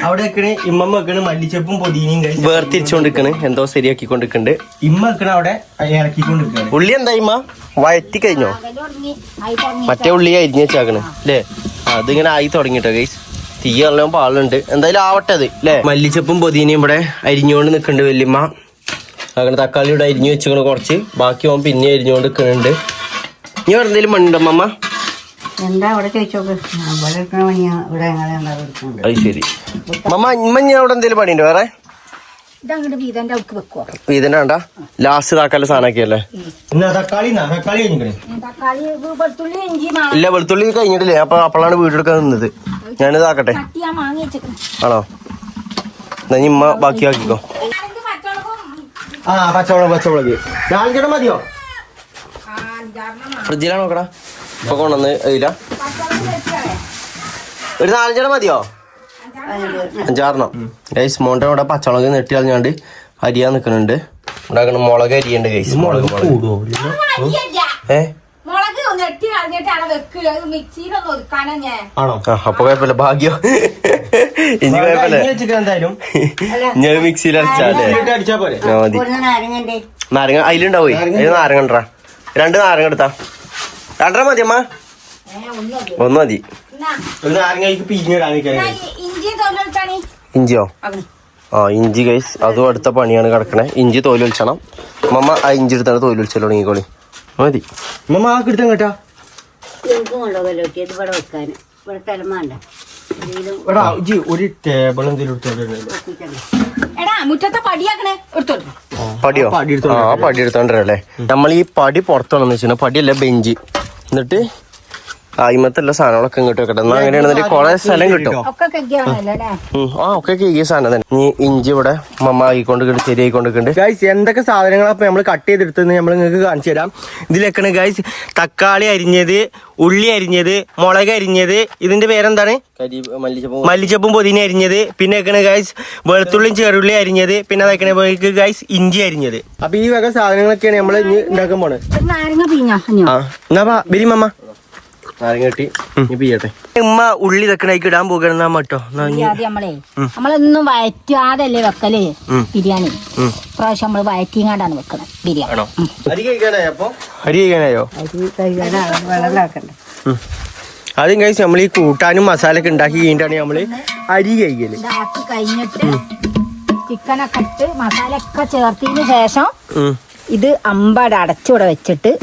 അവിടെ വെക്കണ് ഇമ്മമ്മ വെക്കണ് മല്ലിച്ചപ്പും പൊതിനയും വേർതിരിച്ചോണ്ടിരിക്കണ്. എന്തോ ശരിയാക്കിക്കൊണ്ടിരിക്കണ്ട്. ഇമ്മ വെക്കണ അവിടെ ഇറക്കിക്കൊണ്ടിരിക്കണ്. ഉള്ളി എന്താ ഇമ്മ വയറ്റി കഴിഞ്ഞോ? മറ്റേ ഉള്ളി അരിഞ്ഞു വെച്ചാക്കണ് അല്ലേ? അതിങ്ങനെ ആയി തുടങ്ങിട്ടോ ഗൈസ്. തീ നല്ലോണം പാളുണ്ട്. എന്തായാലും ആവട്ടെ അത് അല്ലേ? മല്ലിച്ചപ്പും പൊതിനയും ഇവിടെ അരിഞ്ഞുകൊണ്ട് നിൽക്കുന്നുണ്ട് വല്യമ്മ. അങ്ങനെ തക്കാളി ഇവിടെ അരിഞ്ഞു വെച്ചിങ്ങനെ കുറച്ച്. ബാക്കി ഓൻ പിന്നെ അരിഞ്ഞുകൊണ്ട് നിൽക്കുന്നുണ്ട്. ഇനി വേറെ എന്തെങ്കിലും മണ്ണുണ്ടോ അമ്മ? എന്താ അവിടെ ചോദിച്ചോക്ക്. അത് ശരി. മമ്മ ഇമ്മ ഞാൻ അവിടെ എന്തെങ്കിലും പണിയുണ്ടോ വേറെ? ഇതങ്ങോട്ട് വീതന്റെ അവർക്ക് വെക്കുവോ? വീതന്റെ വേണ്ട, ലാസ്റ്റ് ഇതാക്കാനുള്ള സാധനമൊക്കെയല്ലേ? തക്കാളി കഴിഞ്ഞിക്കണേ. തക്കാളി വെളുത്തുള്ളി ഇഞ്ചി ഇല്ല, വെളുത്തുള്ളി കഴിഞ്ഞിട്ടില്ലേ? അപ്പൊ അപ്പോഴാണ് വീടെടുക്കാൻ നിന്നത്. ഞാനിതാക്കട്ടെ. ഞാൻ വാങ്ങി വെച്ചേക്കണം. ആണോ? എന്നാ ഇമ്മ ബാക്കി ആക്കിക്കോ. പച്ചമുളക് 4 മതിയോ? ഫ്രിഡ്ജിലാണ് നോക്കടാ. ഇപ്പൊ കൊണ്ടുവന്ന് അതില ഒരു 4 മതിയോ? 5-6 ഗൈസ്. മോണ്ട ഇവിടെ പച്ചമുളക് നെട്ടി കളഞ്ഞാണ്ട് അരിയാൻ നിൽക്കുന്നുണ്ട്. ഉണ്ടാക്കണ മുളക് അരിയുണ്ട് ഗൈസ്. മുളക് മുളക് നെട്ടി കളഞ്ഞിട്ടാണ് വെക്കുക. മിക്സിയിലൊന്നും ഒതുക്കാനോ ഞാൻ. അപ്പൊ കുഴപ്പമില്ല, ഭാഗ്യം. ഇനി കുഴപ്പമില്ല. ഞാൻ മിക്സിയിൽ അരച്ചാലേ മതി. നാരങ്ങ അതിലുണ്ടാവേ. അതിൽ നാരങ്ങ ഉണ്ടാ. 2 നാരങ്ങ എടുത്താ. രണ്ടര മതി അമ്മ ഒന്നും ഒന്ന് മതി ഒരു നാരങ്ങയ്ക്ക് പിഴിഞ്ഞിടാൻ ഇഞ്ചി തോലെടുത്താണ് ഇഞ്ചിയോ ആ ഇഞ്ചി ഗൈസ് അതും അടുത്ത പണിയാണ് കിടക്കണേ ഇഞ്ചി തോല് വലിച്ചണം മമ്മ ആ ഇഞ്ചി എടുത്താണ് തോല് വലിച്ചല്ലോ തുടങ്ങിക്കോളി മതി മമ്മ ആ കിടുത്തം കേട്ടാ എടാ ഇജ്ജ് ഒരു ടേബിൾ എന്തെങ്കിലും എടാ മുറ്റത്തെ പടിയാക്കണേ എടുത്തോളൂ പടിയോ ആ പടി എടുത്തോണ്ടല്ലേ നമ്മൾ ഈ പടി പുറത്താണെന്ന് വെച്ചാൽ പടിയല്ല ബെഞ്ച് എന്നിട്ട് അയിമത്തുള്ള സാധനങ്ങളൊക്കെ ഇങ്ങോട്ട് വെക്കട്ടെ എന്നാ അങ്ങനെയാണെന്നുണ്ടെങ്കിൽ കുറെ സ്ഥലം കിട്ടും ഒക്കെ കെട്ടിയാണല്ലോ അല്ലേ ആ ഒക്കെ ഈ സാധനം തന്നെ നീ ഇഞ്ചി ഇവിടെ മമ്മ ആയിക്കൊണ്ടിരിക്കുന്നുണ്ട് ശരി ആയിക്കൊണ്ടിരിക്കുന്നുണ്ട് ഗൈസ് എന്തൊക്കെ സാധനങ്ങളാ നമ്മൾ കട്ട് ചെയ്തെടുത്തെന്ന് നമ്മൾ നിങ്ങൾക്ക് കാണിച്ചു തരാം. ഇതിലൊക്കെയാണ് ഗൈസ് തക്കാളി അരിഞ്ഞത് ഉള്ളി അരിഞ്ഞത് മുളക് അരിഞ്ഞത് ഇതിന്റെ പേരെന്താണ് മല്ലിച്ചപ്പും പൊതിന അരിഞ്ഞത് പിന്നെ വെക്കണ ഗൈസ് വെളുത്തുള്ളിയും ചെറുള്ളി അരിഞ്ഞത് പിന്നെ അതൊക്കെ ഗൈസ് ഇഞ്ചി അരിഞ്ഞത്. അപ്പൊ ഈ വക സാധനങ്ങളൊക്കെയാണ് നമ്മൾ ഇനി ഉണ്ടാക്കാൻ പോണത്. നാരങ്ങ പിഴിഞ്ഞോ ആ എന്നാ ബിരി മമ്മ നാരങ്ങ കെട്ടി ചെയ്യട്ടെ. ഉമ്മ ഉള്ളി തക്കണേക്ക് ഇടാൻ പോകണ മട്ടോ നമ്മളൊന്നും വയറ്റാതല്ലേ വെക്കല് ബിരിയാണി. പ്രാവശ്യം നമ്മള് വയറ്റിങ്ങാണ്ടാണ് വെക്കണത് ബിരിയാണി. അരി കഴിക്കാനായോ ആദ്യം കഴിച്ച് നമ്മൾ ഈ കൂട്ടാനും മസാല ഒക്കെ ഉണ്ടാക്കി കഴിഞ്ഞിട്ടാണ് നമ്മള് അരി കഴിക്കല്. ഇതാക്കി കഴിഞ്ഞിട്ട് ചിക്കനൊക്കെ ഇട്ട് മസാല ഒക്കെ ചേർത്തതിന് ശേഷം ഇത് അമ്പട അടച്ചൂടെ വെച്ചിട്ട്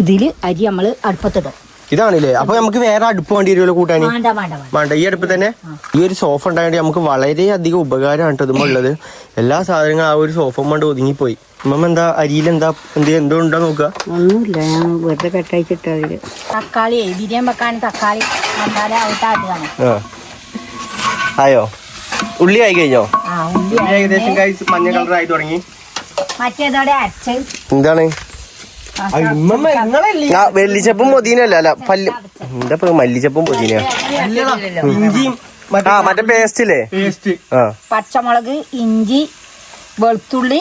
ഇതില് അരി നമ്മള് അടുപ്പത്തിടും. ഇതാണല്ലേ അപ്പൊ നമുക്ക് വേറെ അടുപ്പ് വേണ്ടി വരുമല്ലോ കൂട്ടാന്? വേണ്ട വേണ്ട വേണ്ട ഈ അടുപ്പ് തന്നെ. ഈ ഒരു സോഫ ഉണ്ടായത് നമുക്ക് വളരെ അധികം ഉപകാരമാണ് ഇതുമുള്ളത്. എല്ലാ സാധനങ്ങളും ആ ഒരു സോഫ കൊണ്ട് ഒതുങ്ങിപ്പോയി. അമ്മ എന്താ അരിയിലെന്താ എന്തോ ഉണ്ടോ നോക്കുക? ഒന്നുമില്ല, ഞാൻ വെറുതെ കെട്ടയച്ചിട്ട് അതില് തക്കാളി ബിരിയാണി വെക്കാൻ തക്കാളി മസാല ഔട്ടാക്കുകയാണ്. ആയോ ഉള്ളി ആയി കഴിഞ്ഞോ? ഏകദേശം കഴിച്ച് മഞ്ഞ കളർ ആയി തുടങ്ങി. മറ്റേതോടെ അരച്ച് എന്താണ് വെല്ലിച്ചപ്പും പൊതിനല്ല അല്ല പല്ല് എന്താ മല്ലിച്ചപ്പും പൊതിന ഇഞ്ചിയും മറ്റേ പേസ്റ്റില്ലേ ആ പച്ചമുളക് ഇഞ്ചി വെളുത്തുള്ളി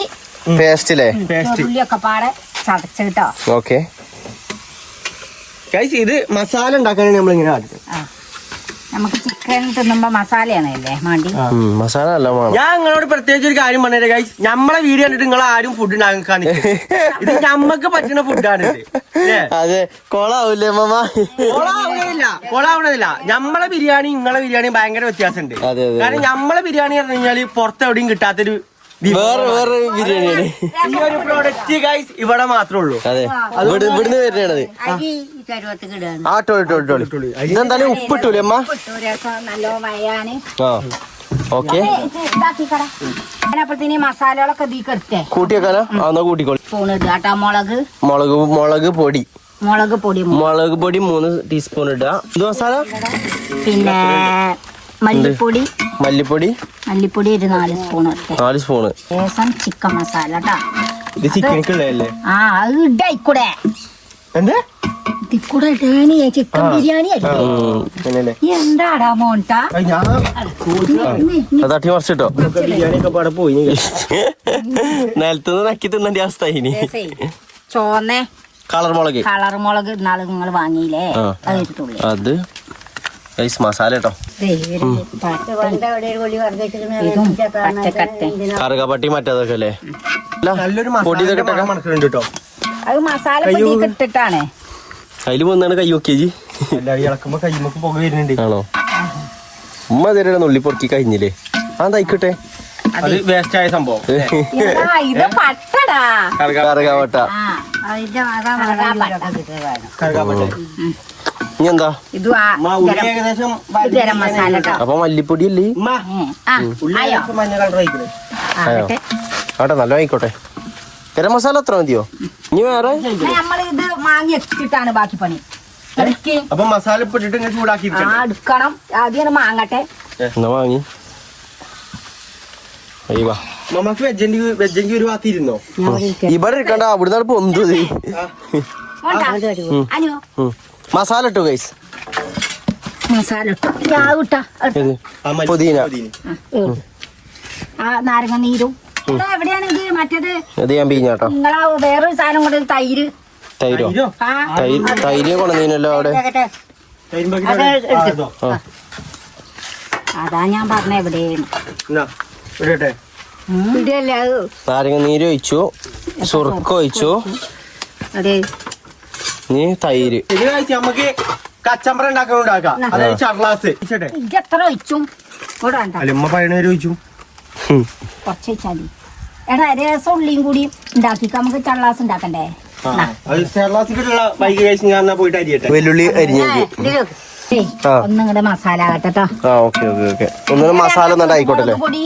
പേസ്റ്റില്ലേ വെളുത്തുള്ളി ഒക്കെ പാടെ ചതച്ചിട്ടോ. ഓക്കെ ഗൈസ് ഇത് മസാല ഉണ്ടാക്കാനാണ് നമ്മൾ ഇങ്ങനെ ആദ്യം. നമുക്ക് ചിക്കൻ തിന്നുമ്പോ മസാലയാണ് അല്ലേ മാണ്ടി. മസാല അല്ല ഞാൻ നിങ്ങളോട് പ്രത്യേകിച്ച് ഒരു കാര്യം പറഞ്ഞേ ഗൈസ്, നമ്മളെ വീഡിയോ കണ്ടിട്ട് നിങ്ങൾ ആരും ഫുഡ് ഉണ്ടാക്കാൻ ഇത് നമ്മക്ക് പറ്റുന്ന ഫുഡാണ്. അതെ കൊളാവൂലേ മാമ? കൊളാവണതില്ല. നമ്മളെ ബിരിയാണി നിങ്ങളെ ബിരിയാണി ഭയങ്കര വ്യത്യാസമുണ്ട്. കാരണം നമ്മളെ ബിരിയാണി പറഞ്ഞു കഴിഞ്ഞാല് പുറത്ത് എവിടെയും കിട്ടാത്തൊരു വേറെ ബിരിയാണിയാണ്. ഈ ഒരു പ്രോഡക്റ്റ് ഗൈസ് ഇവിടെ മാത്രമേ ഉള്ളൂ. അതെ ഇവിടുന്ന് വരുന്നതാണത്. ആ ടോളി ഇതെന്തായാലും ഉപ്പിട്ടൂലേ അമ്മ? നല്ല മയാണ്. ആ ഓക്കെ അപ്പഴത്തേന് മസാലകളൊക്കെ ഇതിക്ക് എടുത്തേ കൂട്ടി വെക്കാനാ? എന്നാ കൂട്ടിക്കോളി. സ്പൂൺ ഇടാട്ടാ. മുളക് പൊടി മുളക് പൊടി 3 ടീസ്പൂൺ ഇടുക. ഇത് മസാല പിന്നെ മല്ലിപ്പൊടി ഒരു 4 സ്പൂൺ 4 സ്പൂണ്. ശേഷം ചിക്കൻ മസാല കേട്ടാ. ഇത് ചിക്കനിക്കുള്ളതല്ലേ? ആ അത് ഇടായിക്കൂടെ എന്താ ഇതിക്കൂടെ ഇടാനി ചിക്കൻ ബിരിയാണി അല്ലേ? എന്താടാ മോണ്ടാ തട്ടി മറിച്ചിട്ടോ? ബിരിയാണി ഒക്കെ പാടെ പോയി. നിലത്തുനിന്ന് നക്കി തിന്നേണ്ട അവസ്ഥ. ഇനി ചോന്നേ കളർ മുളക് ഇന്നാള് നിങ്ങൾ വാങ്ങിയില്ലേ അത് എടുത്തുള്ളൂ. അത് മസാല കേട്ടോ. കറുകപ്പട്ടി മറ്റേതൊക്കെ അല്ലേ? നല്ലൊരു പൊടി മണക്കുന്നുണ്ട് കേട്ടോ. അത് മസാല ഇട്ടിട്ടാണ് അതില് വന്നാണ് കൈ നോക്കിയേജി. ഇളക്കുമ്പോ കൈമൊക്കെ പുക വരുന്നുണ്ട്. ആണോ? ഉമ്മ തരാ നുള്ളി പൊറുക്കി കഴിഞ്ഞില്ലേ? ആ തയ്ക്കട്ടെ. അത് വേസ്റ്റ് ആയ സംഭവം. ഇത് പട്ടടാ കറുകപ്പട്ട. ഇനി എന്താ? ഇത് ഏകദേശം ഗരം മസാല. അപ്പൊ മല്ലിപ്പൊടി അല്ലേ? മഞ്ഞ കളർ ആയിക്കണേ. ആട്ടെ നല്ല ആയിക്കോട്ടെ. ഗരം മസാല അത്ര മതിയോ? ഇനി വേറെ നമ്മൾ ഇത് വാങ്ങി വെച്ചിട്ടാണ് ബാക്കി പണി. അപ്പൊ മസാല ഇട്ടിട്ട് ഇങ്ങനെ ചൂടാക്കി എടുക്കണം. ആദ്യം മാങ്ങട്ടെ. എന്നാ വാങ്ങി നമുക്ക് വെജെങ്കിൽ ഒരു ഭാഗത്തിരുന്നോ? ഇവിടെ ഇരിക്കണ്ട, അവിടുന്ന് പൊന്തു. മസാല ഇട്ടു ഗൈസ്. മസാല ഇട്ടു. പുതിന നാരങ്ങ നീരും എവിടെയാണ് ഇത് മറ്റേത്? ഇത് ഞാൻ പിഴിഞ്ഞാട്ടോ. നിങ്ങളാ വേറൊരു സാധനം കൊണ്ട് തൈരോ തൈര് കൊണ്ടുവന്നീനല്ലോ അവിടെ. അതാ ഞാൻ പറഞ്ഞ എവിടെയാണ് നാരങ്ങ നീര് ഒഴിച്ചു, സുർക്ക ഒഴിച്ചു. അതെ ഇനി തൈര്. ഇത് കഴിച്ച് നമുക്ക് കച്ചമ്പറ ഉണ്ടാക്കാം. അതായത് ചർലാസ് ചേട്ടെ ഇത് എത്ര ഒഴിച്ചും ഇവിടെ വേണ്ട അല്ല ഉമ്മ പഴനേരം ചോദിച്ചു. കുറച്ച് വെച്ചാൽ മതി. എടാ രസം ഉള്ളിയും കൂടി ഉണ്ടാക്കിക്ക നമുക്ക് ചള്ളാസ് ഉണ്ടാക്കണ്ടേ. അത് ചർലാസിലുള്ള ബൈക്ക് കഴിച്ച് ഞാൻ എന്നാ പോയിട്ട് അരിയട്ടെ. വെല്ലുള്ളി അരിഞ്ഞേക്ക്. ഒന്നിങ്ങടെ മസാല ആകട്ടോ. ആ ഓക്കെ ഓക്കെ ഓക്കെ. ഒന്നും മസാല ഒന്നും ആയിക്കോട്ടെ. പൊടി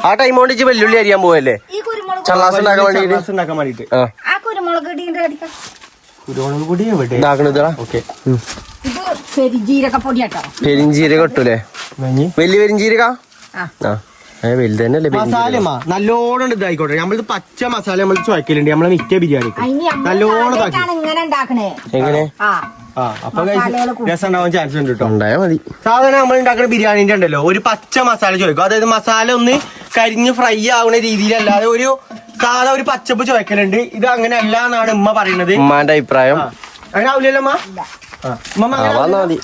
ആ ടൈം കൊണ്ട് ഇജ്ജ് വെല്ലുള്ളി അരിയാൻ പോവല്ലേ ഈ കുരുമുളക് ചള്ളാസ് ഉണ്ടാക്കാൻ വേണ്ടിട്ട്? ചർലാസ് ഉണ്ടാക്കാൻ വേണ്ടിട്ട് ആ കുരുമുളക് ഇടിയിട്ട് അടിക്കാം. കുരുമുളക് പൊടി എവിടെ ഉണ്ടാക്കണതാ. ഓക്കെ. ഇത് പെരിജീരക പൊടി കേട്ടോ. പെരിഞ്ചീരക ഇട്ടൂലേ? വലിയ പെരിഞ്ചീരക. ആ വലുത് തന്നെയല്ലേ മസാലമാ നല്ലോണം ഇതായിക്കോട്ടെ. നമ്മളിത് പച്ച മസാല നമ്മൾ ചോയ്ക്കലുണ്ട് നമ്മളെ മിക്ക ബിരിയാണി നല്ലോണം ഇതാക്കി. ഇങ്ങനെ ഉണ്ടാക്കണേ. എങ്ങനെ? അപ്പൊ രസം ഉണ്ടാവാൻ ചാൻസ് ഉണ്ട് കേട്ടോ. ഉണ്ടായാ മതി. സാധാരണ നമ്മൾ ഉണ്ടാക്കുന്ന ബിരിയാണിന്റെ ഉണ്ടല്ലോ ഒരു പച്ച മസാല ചോദിക്കും. അതായത് മസാല ഒന്ന് കരിഞ്ഞ് ഫ്രൈ ആവുന്ന രീതിയിലല്ലാതെ ഒരു സാധാ ഒരു പച്ചപ്പ് ചോയ്ക്കലുണ്ട്. ഇത് അങ്ങനെ അല്ല എന്നാണ് ഉമ്മ പറയുന്നത്. ഉമ്മാന്റെ അഭിപ്രായം അങ്ങനെ ആവില്ലല്ലോ അമ്മ? മതി.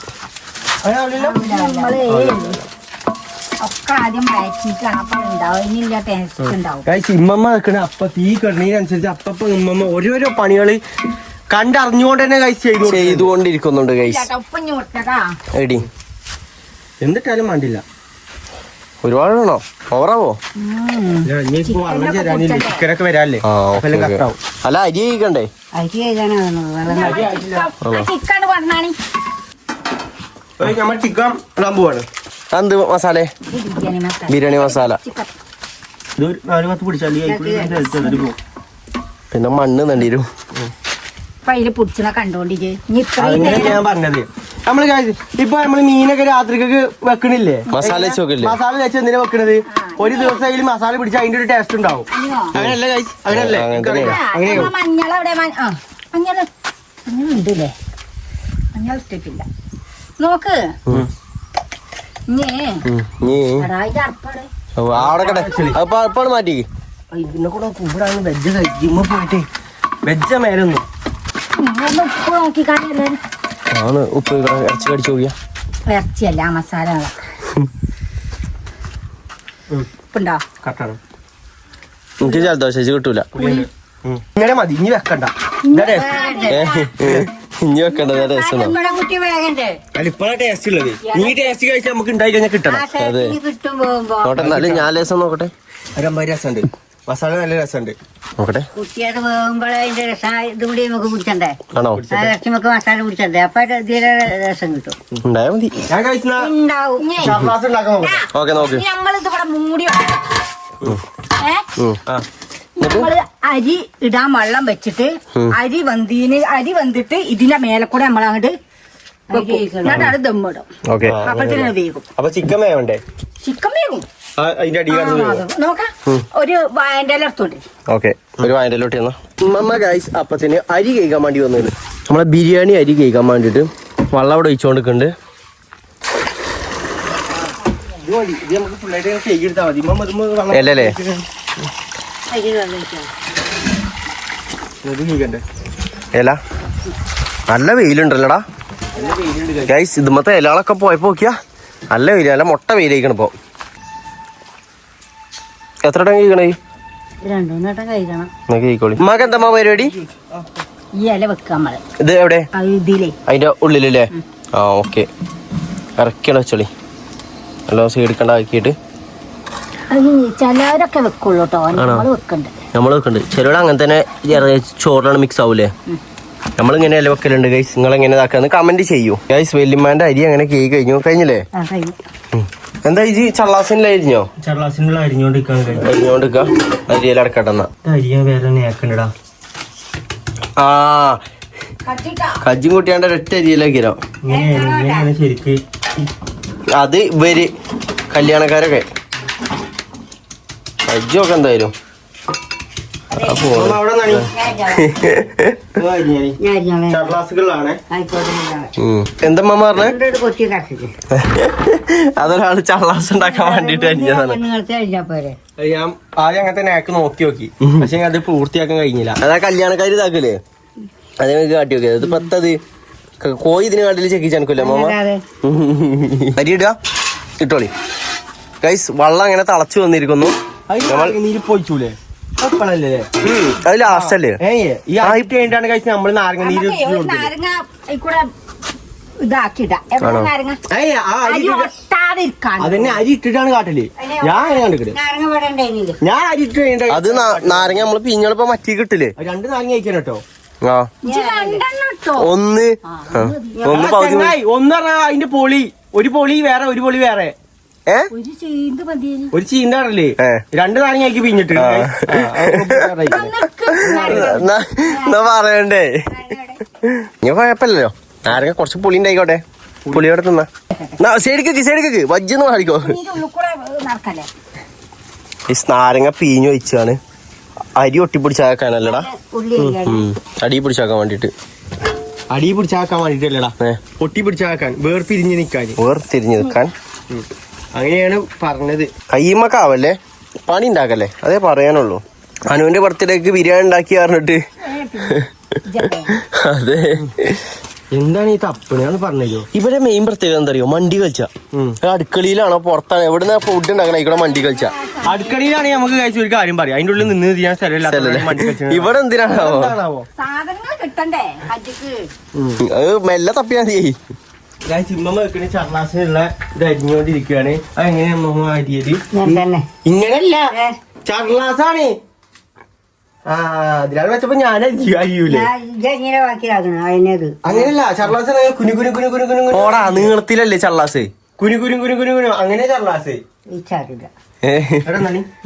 അങ്ങനെ ആവില്ലല്ലോ. നമ്മള് ഒക്കെ ആദ്യം വഴറ്റിട്ടാണ് അപ്പൊ ഉണ്ടാവും. ഇനിയില്ല ടേസ്റ്റ് ഉണ്ടാവും. ഇമ്മമ്മ വെക്കണ അപ്പൊ തീ കിടണതിനനുസരിച്ച് അപ്പൊ ഉമ്മമ്മ ഓരോരോ പണികള് കണ്ടറിഞ്ഞുകൊണ്ട് തന്നെ ചെയ്തുകൊണ്ടിരിക്കുന്നുണ്ട് ഗൈസ്. ഉപ്പം ഞൊട്ടതാ എടി എന്നിട്ടാലും വേണ്ടില്ല. ഒരുപാട് വേണോ? ഓവറാവോ? ചിക്കനൊക്കെ വരാല്ലേ? കട്ടാവും. അല്ല അരി കഴിക്കണ്ടേ? അരി ചിക്കൻ പറഞ്ഞാണ് നമ്മൾ ചിക്കൻ ഇടാൻ പോവാണ്. എന്ത് മസാല? ബിരിയാണി മസാല. ഇത് 4-10 പിടിച്ചാൽ പിന്നെ മണ്ണ് നണ്ടീരും. അതില് പുടിച്ചിനെ കണ്ടോണ്ടിട്ട് ഞാൻ പറഞ്ഞത് നമ്മള് ഇപ്പൊ നമ്മള് മീനൊക്കെ രാത്രിക്കൊക്കെ വെക്കണില്ലേ? മസാല വെച്ച് വെക്കില്ലേ? മസാല വെച്ച് എന്തിനാ വെക്കണത്? ഒരു ദിവസം അതിൽ മസാല പിടിച്ചാൽ അതിന്റെ ഒരു ടേസ്റ്റ് ഉണ്ടാവും. അങ്ങനല്ലേ ഗൈസ്? അങ്ങനല്ലേ? മഞ്ഞളവിടെ മഞ്ഞൾ ഉണ്ടല്ലേ? മഞ്ഞൾ ഇട്ടിട്ടില്ല നോക്ക്. അവിടെ മാറ്റി ഇതിനെ കൂടെ കൂടാണ് വെജ് ജിമ്മ പോയിട്ട് വെജ മേലൊന്നും ഉപ്പ് നോക്കി കാണില്ലേ? ആണ് ഉപ്പ് ഇറച്ചി കടിച്ചു നോക്കിയാ ഇറച്ചിയല്ല മസാലകളൊക്കെ ഉപ്പുണ്ടോ? കട്ടാണ്. എനിക്ക് ജലദോഷം കിട്ടൂല. ഇങ്ങനെ മതി. ഇനി വെക്കണ്ട. ഇനി വെക്കണ്ട രസം. ഇപ്പഴാ ടേസ്റ്റ് ഉള്ളത്. ഈ ടേസ്റ്റ് കഴിച്ചാൽ നമുക്ക് ഉണ്ടായി കഴിഞ്ഞാൽ കിട്ടണം. അതെ നോട്ടെ. എന്നാലും ഞാൻ രസം നോക്കട്ടെ. ഒരമ്പത് രസമുണ്ട്. മസാല നല്ല രസമുണ്ട്. നോക്കട്ടെ. കുട്ടിയത് വേകുമ്പോഴേ അതിന്റെ രസം ഇതും കൂടി നമുക്ക് പിടിച്ചണ്ടേ? ആണോ? ഇറച്ചി നമുക്ക് മസാല പിടിച്ചണ്ടേ? അപ്പൊ ഇതിലെ രസം കിട്ടും. ഉണ്ടായാ മതി. ഞാൻ കഴിച്ചാ ഓക്കെ നോക്ക്. നമ്മളിത് ഇവിടെ മൂടി നമ്മള് അരി ഇടാൻ വെള്ളം വെച്ചിട്ട് അരി വെന്തിട്ട് ഇതിന്റെ മേലെ കൂടെ നമ്മൾ അങ്ങോട്ട് എന്നിട്ട് അത് ദമ്മിടും. അപ്പഴത്തേന് വേകും. അപ്പൊ ചിക്കൻ വേണ്ടേ? ചിക്കൻ വേകും. അതിന്റെ അടി നോക്കാം. ഒരു വായന്റെ ഇല എടുത്തോണ്ട്. ഓക്കെ ഒരു വായന്റെലോട്ട് മമ്മ ഗൈസ് അപ്പത്തിന് അരി കഴിക്കാൻ വേണ്ടി വന്നത്. നമ്മളെ ബിരിയാണി അരി കഴിക്കാൻ വേണ്ടിട്ട് വെള്ളം അവിടെ ഒഴിച്ചോണ്ടിരിക്കുന്നുണ്ട്. അല്ലല്ലേ? ഇല നല്ല വെയിലുണ്ടല്ലോടാ ഗൈസ്. ഇതുമത്തെ ഇലകളൊക്കെ പോയപ്പോ നോക്കിയാ നല്ല വെയിൽ. നല്ല മുട്ട വെയിലേക്കാണ് ഇപ്പൊ. എത്ര ടൈം കഴിക്കണേ? 2-3 വട്ടം കഴിക്കണം. കഴിക്കോളി. ഉമ്മാക്ക് എന്താ പരിപാടി? ഈ ഇല വെക്കുക നമ്മള്. ഇത് എവിടെ? ഇതിലേ അതിന്റെ ഉള്ളിലല്ലേ? ആ ഓക്കെ. ഇറക്കിയാണ് വെച്ചോളി. നല്ല സൈഡിക്കണ്ട ആക്കിയിട്ട്. ചിലവരൊക്കെ വെക്കുള്ളൂ കേട്ടോ. നമ്മള് വെക്കണ്ട്. നമ്മൾ വെക്കുന്നുണ്ട്. ചിലവിടെ അങ്ങനെ തന്നെ ചോറിലാണ് മിക്സ് ആവൂലേ? നമ്മളിങ്ങനെ ഇല വെക്കലുണ്ട് ഗൈസ്. നിങ്ങൾ എങ്ങനെ ഇതാക്കാന്ന് കമന്റ് ചെയ്യൂ ഗൈസ്. വല്യമ്മാന്റെ അരി അങ്ങനെ കേക്ക് കഴിഞ്ഞു. കഴിഞ്ഞില്ലേ? എന്താ ഇജി ചള്ളാസിനിലരിഞ്ഞോ? ചള്ളാസിനുള്ള അരിഞ്ഞോണ്ടിരിക്ക. അരിയെല്ലാം അടക്കട്ടെന്നാ. അരിയാൻ വേറെ നേക്കണ്ടടാ. ആ കജ്ജും കുട്ടിയാണ്ട് ഒറ്റ അരിയിലേക്കിരോ. ശരിക്ക് അത് ഇവര് കല്യാണക്കാരൊക്കെ കജ്ജൊക്കെ എന്തായാലും എന്തമ്മ പറഞ്ഞേ? അതൊരാള് ചള്ളാസ് ഉണ്ടാക്കാൻ വേണ്ടിട്ട് അരിഞ്ഞതാണ്. ഞാൻ ആദ്യം അങ്ങനത്തെ നാക്ക് നോക്കി പക്ഷെ അത് പൂർത്തിയാക്കാൻ കഴിഞ്ഞില്ല. അതാ കല്യാണക്കാര് ഇതാക്കല്ലേ അതേമാതിരി കാട്ടി നോക്കിയത്. ഇത് പത്തത് കോഴി ഇതിന് കാട്ടിൽ ചെക്കിച്ചാനക്കില്ല അമ്മ. അരി ഇടുക ഇട്ടോളി ഗൈസ്. വെള്ളം അങ്ങനെ തിളച്ചു വന്നിരിക്കുന്നു. നീര് പൊയിച്ചൂലേ? ഇപ്പഴല്ലേ അത് ലാസ്റ്റ് അല്ലേ? ഈ ആയിട്ട് കഴിഞ്ഞിട്ടാണ് കഴിച്ച് നമ്മള് നാരങ്ങ നീര് നാരങ്ങ കൂടെ ഇതാക്കിടാ നാരങ്ങ അരി ഒട്ടാതിരിക്കാൻ അതന്നെ അരി ഇട്ടിട്ടാണ് കാട്ടല്. ഞാൻ അങ്ങനെ കണ്ടിട്ട് നാരങ്ങ വേണ്ട ഞാൻ അരി ഇട്ട് കഴിഞ്ഞിട്ട് അത് നാരങ്ങ നമ്മള് പിഞ്ഞളിപ്പോ മറ്റി കിട്ടില്ലേ? 2 നാരങ്ങ കഴിക്കാൻ കേട്ടോ. ആ ഒന്ന് പകുതി ഒന്ന് പറഞ്ഞാ അതിന്റെ പൊളി ഒരു പൊളി വേറെ ഒരു പൊളി വേറെ ഒരു ചീന്താറല്ലേ 2 നാരങ്ങ ആക്കി പിഞ്ഞിട്ട് എന്നാ പറയണ്ടേ? ഞാൻ കുഴപ്പമില്ലല്ലോ. നാരങ്ങ കുറച്ച് പുളി ഉണ്ടായിക്കോട്ടെ. പുളിയോടെ തിന്നാ സൈഡിക്ക് വജ്ജെന്ന് മാറിക്കോ. ഈ നാരങ്ങ പീഞ്ഞു വെച്ചാണ് അരി ഒട്ടിപ്പിടിച്ചാക്കാനല്ലടാ, അടി പിടിച്ചാക്കാൻ വേണ്ടിട്ട്. അടി പിടിച്ചാക്കാൻ വേണ്ടിട്ടല്ലടാ, പൊട്ടി പിടിച്ചാക്കാൻ, വേർപിരിഞ്ഞ് നിൽക്കാൻ. അങ്ങനെയാണ് പറഞ്ഞത്. കയ്യുമ്മക്കാവല്ലേ, പണി ഉണ്ടാക്കല്ലേ, അതേ പറയാനുള്ളൂ. അനുവിന്റെ ബർത്ത്ഡേക്ക് ബിരിയാണി ഉണ്ടാക്കി പറഞ്ഞിട്ട് അതെ. എന്താണ് ഈ തപ്പണെന്ന് പറഞ്ഞോ? ഇവിടെ മെയിൻ പ്രത്യേകത എന്താ അറിയോ? മണ്ടി കളിച്ച അടുക്കളയിലാണോ പുറത്താണ് എവിടുന്ന ഫുഡ് ഉണ്ടാക്കണ ഇവിടെ മണ്ടി കളിച്ച അടുക്കളയിലാണെങ്കിൽ നമുക്ക് കഴിച്ച ഒരു കാര്യം പറയാം, അതിന്റെ ഉള്ളിൽ നിന്ന് ചെയ്യാൻ സ്ഥലമില്ല. ഇവിടെ എന്തിനാണാവോ അത് മെല്ലെ തപ്പിയാ മതി. ചിമ്മ വെക്കണ ചർലാസിനുള്ള ഇത് അരിഞ്ഞോണ്ടിരിക്കുകയാണ്. അതെങ്ങനെയാ അരിയത്? ഇങ്ങനെയല്ല, ചർലാസാണ്. അതിലാണ് വെച്ചപ്പോ ഞാൻ അരിയൂലേ? അങ്ങനെയല്ല, ചർലാസ് കുനു കുനു കുനു കുനു കുനു ഓടാ നീളത്തിലല്ലേ ചർലാസ്? കുനു കുനു കുനു കുനു കുനു അങ്ങനെ ചർലാസ്.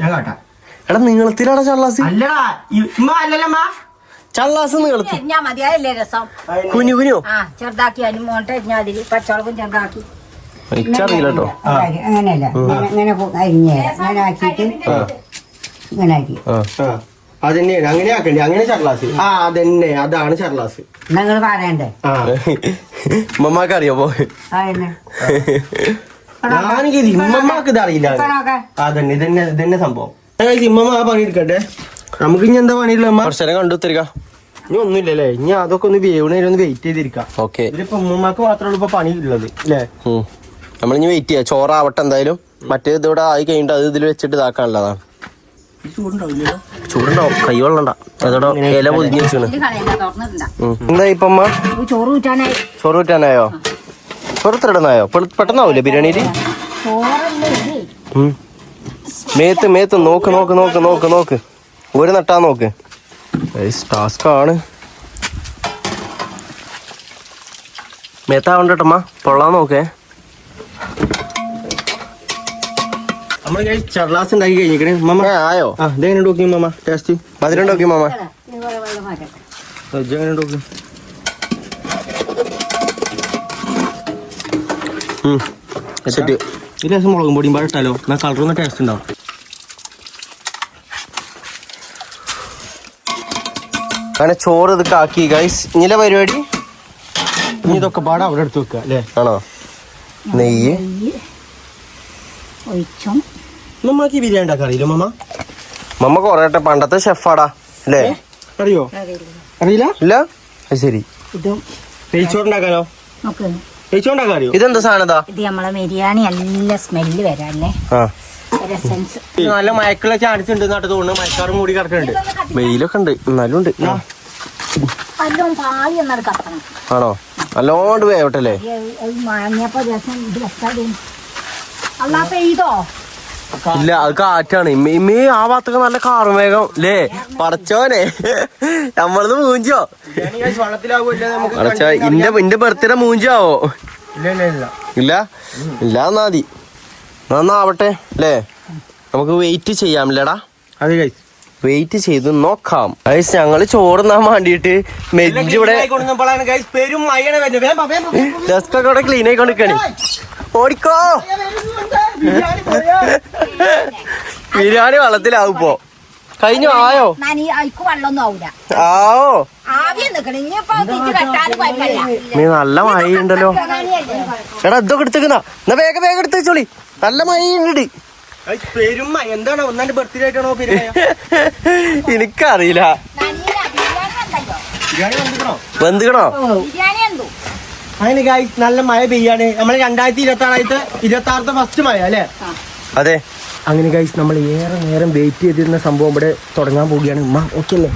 ഞാൻ കാട്ടാ. എടാ നീളത്തിലാടാ ചർലാസ്. അല്ലടാ അല്ലല്ലമ്മ, ചർലാസ് നീളത്തിൽ കുനു കുനു ചെറുതാക്കി അരിമോട്ടെ പച്ചവളക്കും ചെറുതാക്കി എനിക്കറിയില്ല കേട്ടോ. അങ്ങനെയല്ല, ഇങ്ങനെ അരിഞ്ഞ അങ്ങനെ ആക്കിയിട്ട് ഇങ്ങനെ ആക്കി. അതന്നെയാണ് അങ്ങനെ ആക്കണ്ടേ, അങ്ങനെ ചർലാസ്. അതന്നെ, അതാണ് ചർലാസ്. നിങ്ങൾ പറയണ്ടേ? ഉമ്മമാക്ക് അറിയോ പോ? ഞാനെങ്കിൽ ഇമ്മമ്മക്ക് ഇത് അറിയില്ല. അതന്നെ ഇതന്നെ സംഭവം. ഇമ്മമ്മ ആ പണിയെടുക്കട്ടെ, നമുക്ക് ഇനി എന്താ പണിയില്ല? കുറച്ചു നേരം കണ്ടു തരിക. ഇനി ഒന്നുമില്ലല്ലേ, ഇനി അതൊക്കെ ഒന്ന് വേവണേലും ഒന്ന് വെയിറ്റ് ചെയ്തിരിക്കാം. ഓക്കെ, ഇതിലിപ്പോ ഉമ്മമാക്ക് മാത്രമേ ഇപ്പൊ പണി ഉള്ളത് അല്ലേ? നമ്മളിനി വെയിറ്റ് ചെയ്യാം. ചോറാവട്ടെ എന്തായാലും. മറ്റേ ഇതിവിടെ ആയി കഴിഞ്ഞിട്ട് അത് ഇതിൽ വെച്ചിട്ട് ഇതാക്കാനുള്ളതാണ്. ചൂടുണ്ടാവും, കൈ വെള്ളണ്ട. അതോടെ ഇല പൊതിഞ്ഞ് വെച്ചാണ്. എന്താ ഇപ്പൊ ചോറ് കൂട്ടാനായോ? ചോറ് ഇടനായോ? പെട്ടെന്നാവൂലേ ബിരിയാണിയില്? മേത്ത് നോക്ക് ഒരു നട്ടാ നോക്ക്. ടാസ്ക് ആണ്. മേത്താവണ്ടമ്മ, പൊള്ളാൻ നോക്കേ. നമ്മള് ചർലാസ് ഉണ്ടാക്കി കഴിഞ്ഞിരിക്കണേ. മമ്മ ആയോ? ഇതെങ്ങനെ നോക്കി മമ്മ? ടേസ്റ്റ് മധുരം നോക്കി മാമ. എങ്ങനെ നോക്കി? സെറ്റ്. ഈ രസം മുളകും പൊടിയും പാടിട്ടാലോ, എന്നാ കളറൊന്നും ടേസ്റ്റ് ഉണ്ടാവും. അങ്ങനെ ചോറ് ഇതൊക്കെ ആക്കി ഗൈസ്. ഇനിലെ പരിപാടി ഇനി ഇതൊക്കെ പാടാ അവിടെ എടുത്ത് വെക്കുക അല്ലേ? ആണോ? നെയ്യ് മമ്മക്ക് ബിരിയാണി ഉണ്ടാക്കാൻ അറിയില്ല മമ്മ? മമ്മ കൊറേട്ടെ പണ്ടത്തെ ഷെഫാടാ അല്ലേ? അറിയോ? അറിയില്ല? ഇല്ല, അത് ശരി. നെയ്ച്ചോറുണ്ടാക്കാനോ? നെയ്ച്ചോറുണ്ടാക്കാൻ അറിയോ? ഇതെന്താ സാധനതാ? ഇത് നമ്മളെ ബിരിയാണി നല്ല സ്മെല്ല് വരാല്ലേ. നല്ല മയക്കുള്ള ചാൻസ് ഉണ്ട് നാട്ടിൽ തോന്നുന്നു. മയക്കാറും കൂടി കിടക്കുന്നുണ്ട്. വെയിലൊക്കെ ഉണ്ട്, എന്നാലും ഉണ്ട്. ആണോ? നല്ലോണ്ട് വേവട്ടല്ലേ? ഇല്ല, അത് കാറ്റാണ്. ഇമ്മേ ആ ഭാഗത്തൊക്കെ നല്ല കാർമേഘം അല്ലേ? പടച്ചോനെ, നമ്മളത് മൂഞ്ചോ? പടച്ചോ, ഇന്റെ ബർത്ത്ഡേ മൂഞ്ചാവോ? ഇല്ല എന്നാ മതി. നന്നാവട്ടെ അല്ലേ? നമുക്ക് വെയിറ്റ് ചെയ്യാമില്ലടാ. അതെ ഗൈസ്, വെയിറ്റ് ചെയ്ത് നോക്കാം. ഗൈസ്, ഞങ്ങള് ചോറുന്നാൻ വേണ്ടിട്ട് മെജ്ജ് ഇവിടെ ഡെസ്ക് ഒക്കെ ഇവിടെ ക്ലീൻ ആയിക്കൊണ്ടിരിക്കണേ. ഓടിക്കോ, ബിരിയാണി വെള്ളത്തിലാവും ഇപ്പോ. കഴിഞ്ഞു ആയോ? ആവോ? നീ നല്ല മഴയുണ്ടല്ലോ. എടാ ഇതൊക്കെ എടുത്തേക്കുന്ന, എന്നാ വേഗം എടുത്ത് വെച്ചോളി. നല്ല മഴയുണ്ട്. എന്താണ് ഒന്നാണ്ട് ബർത്ത്ഡേ ആയിട്ടാണോ? എനിക്കറിയില്ല. വെന്തിക്കണോ? അതിന് ഗൈസ് നല്ല മഴ പെയ്യാണ്. നമ്മള് 2026 ഫസ്റ്റ് മഴ അല്ലേ? അതെ. അങ്ങനെ ഗൈസ് നമ്മൾ ഏറെ നേരം വെയിറ്റ് ചെയ്തിരുന്ന സംഭവം ഇവിടെ തുടങ്ങാൻ പോവുകയാണ്. ഉമ്മ ഓക്കെ അല്ലേ?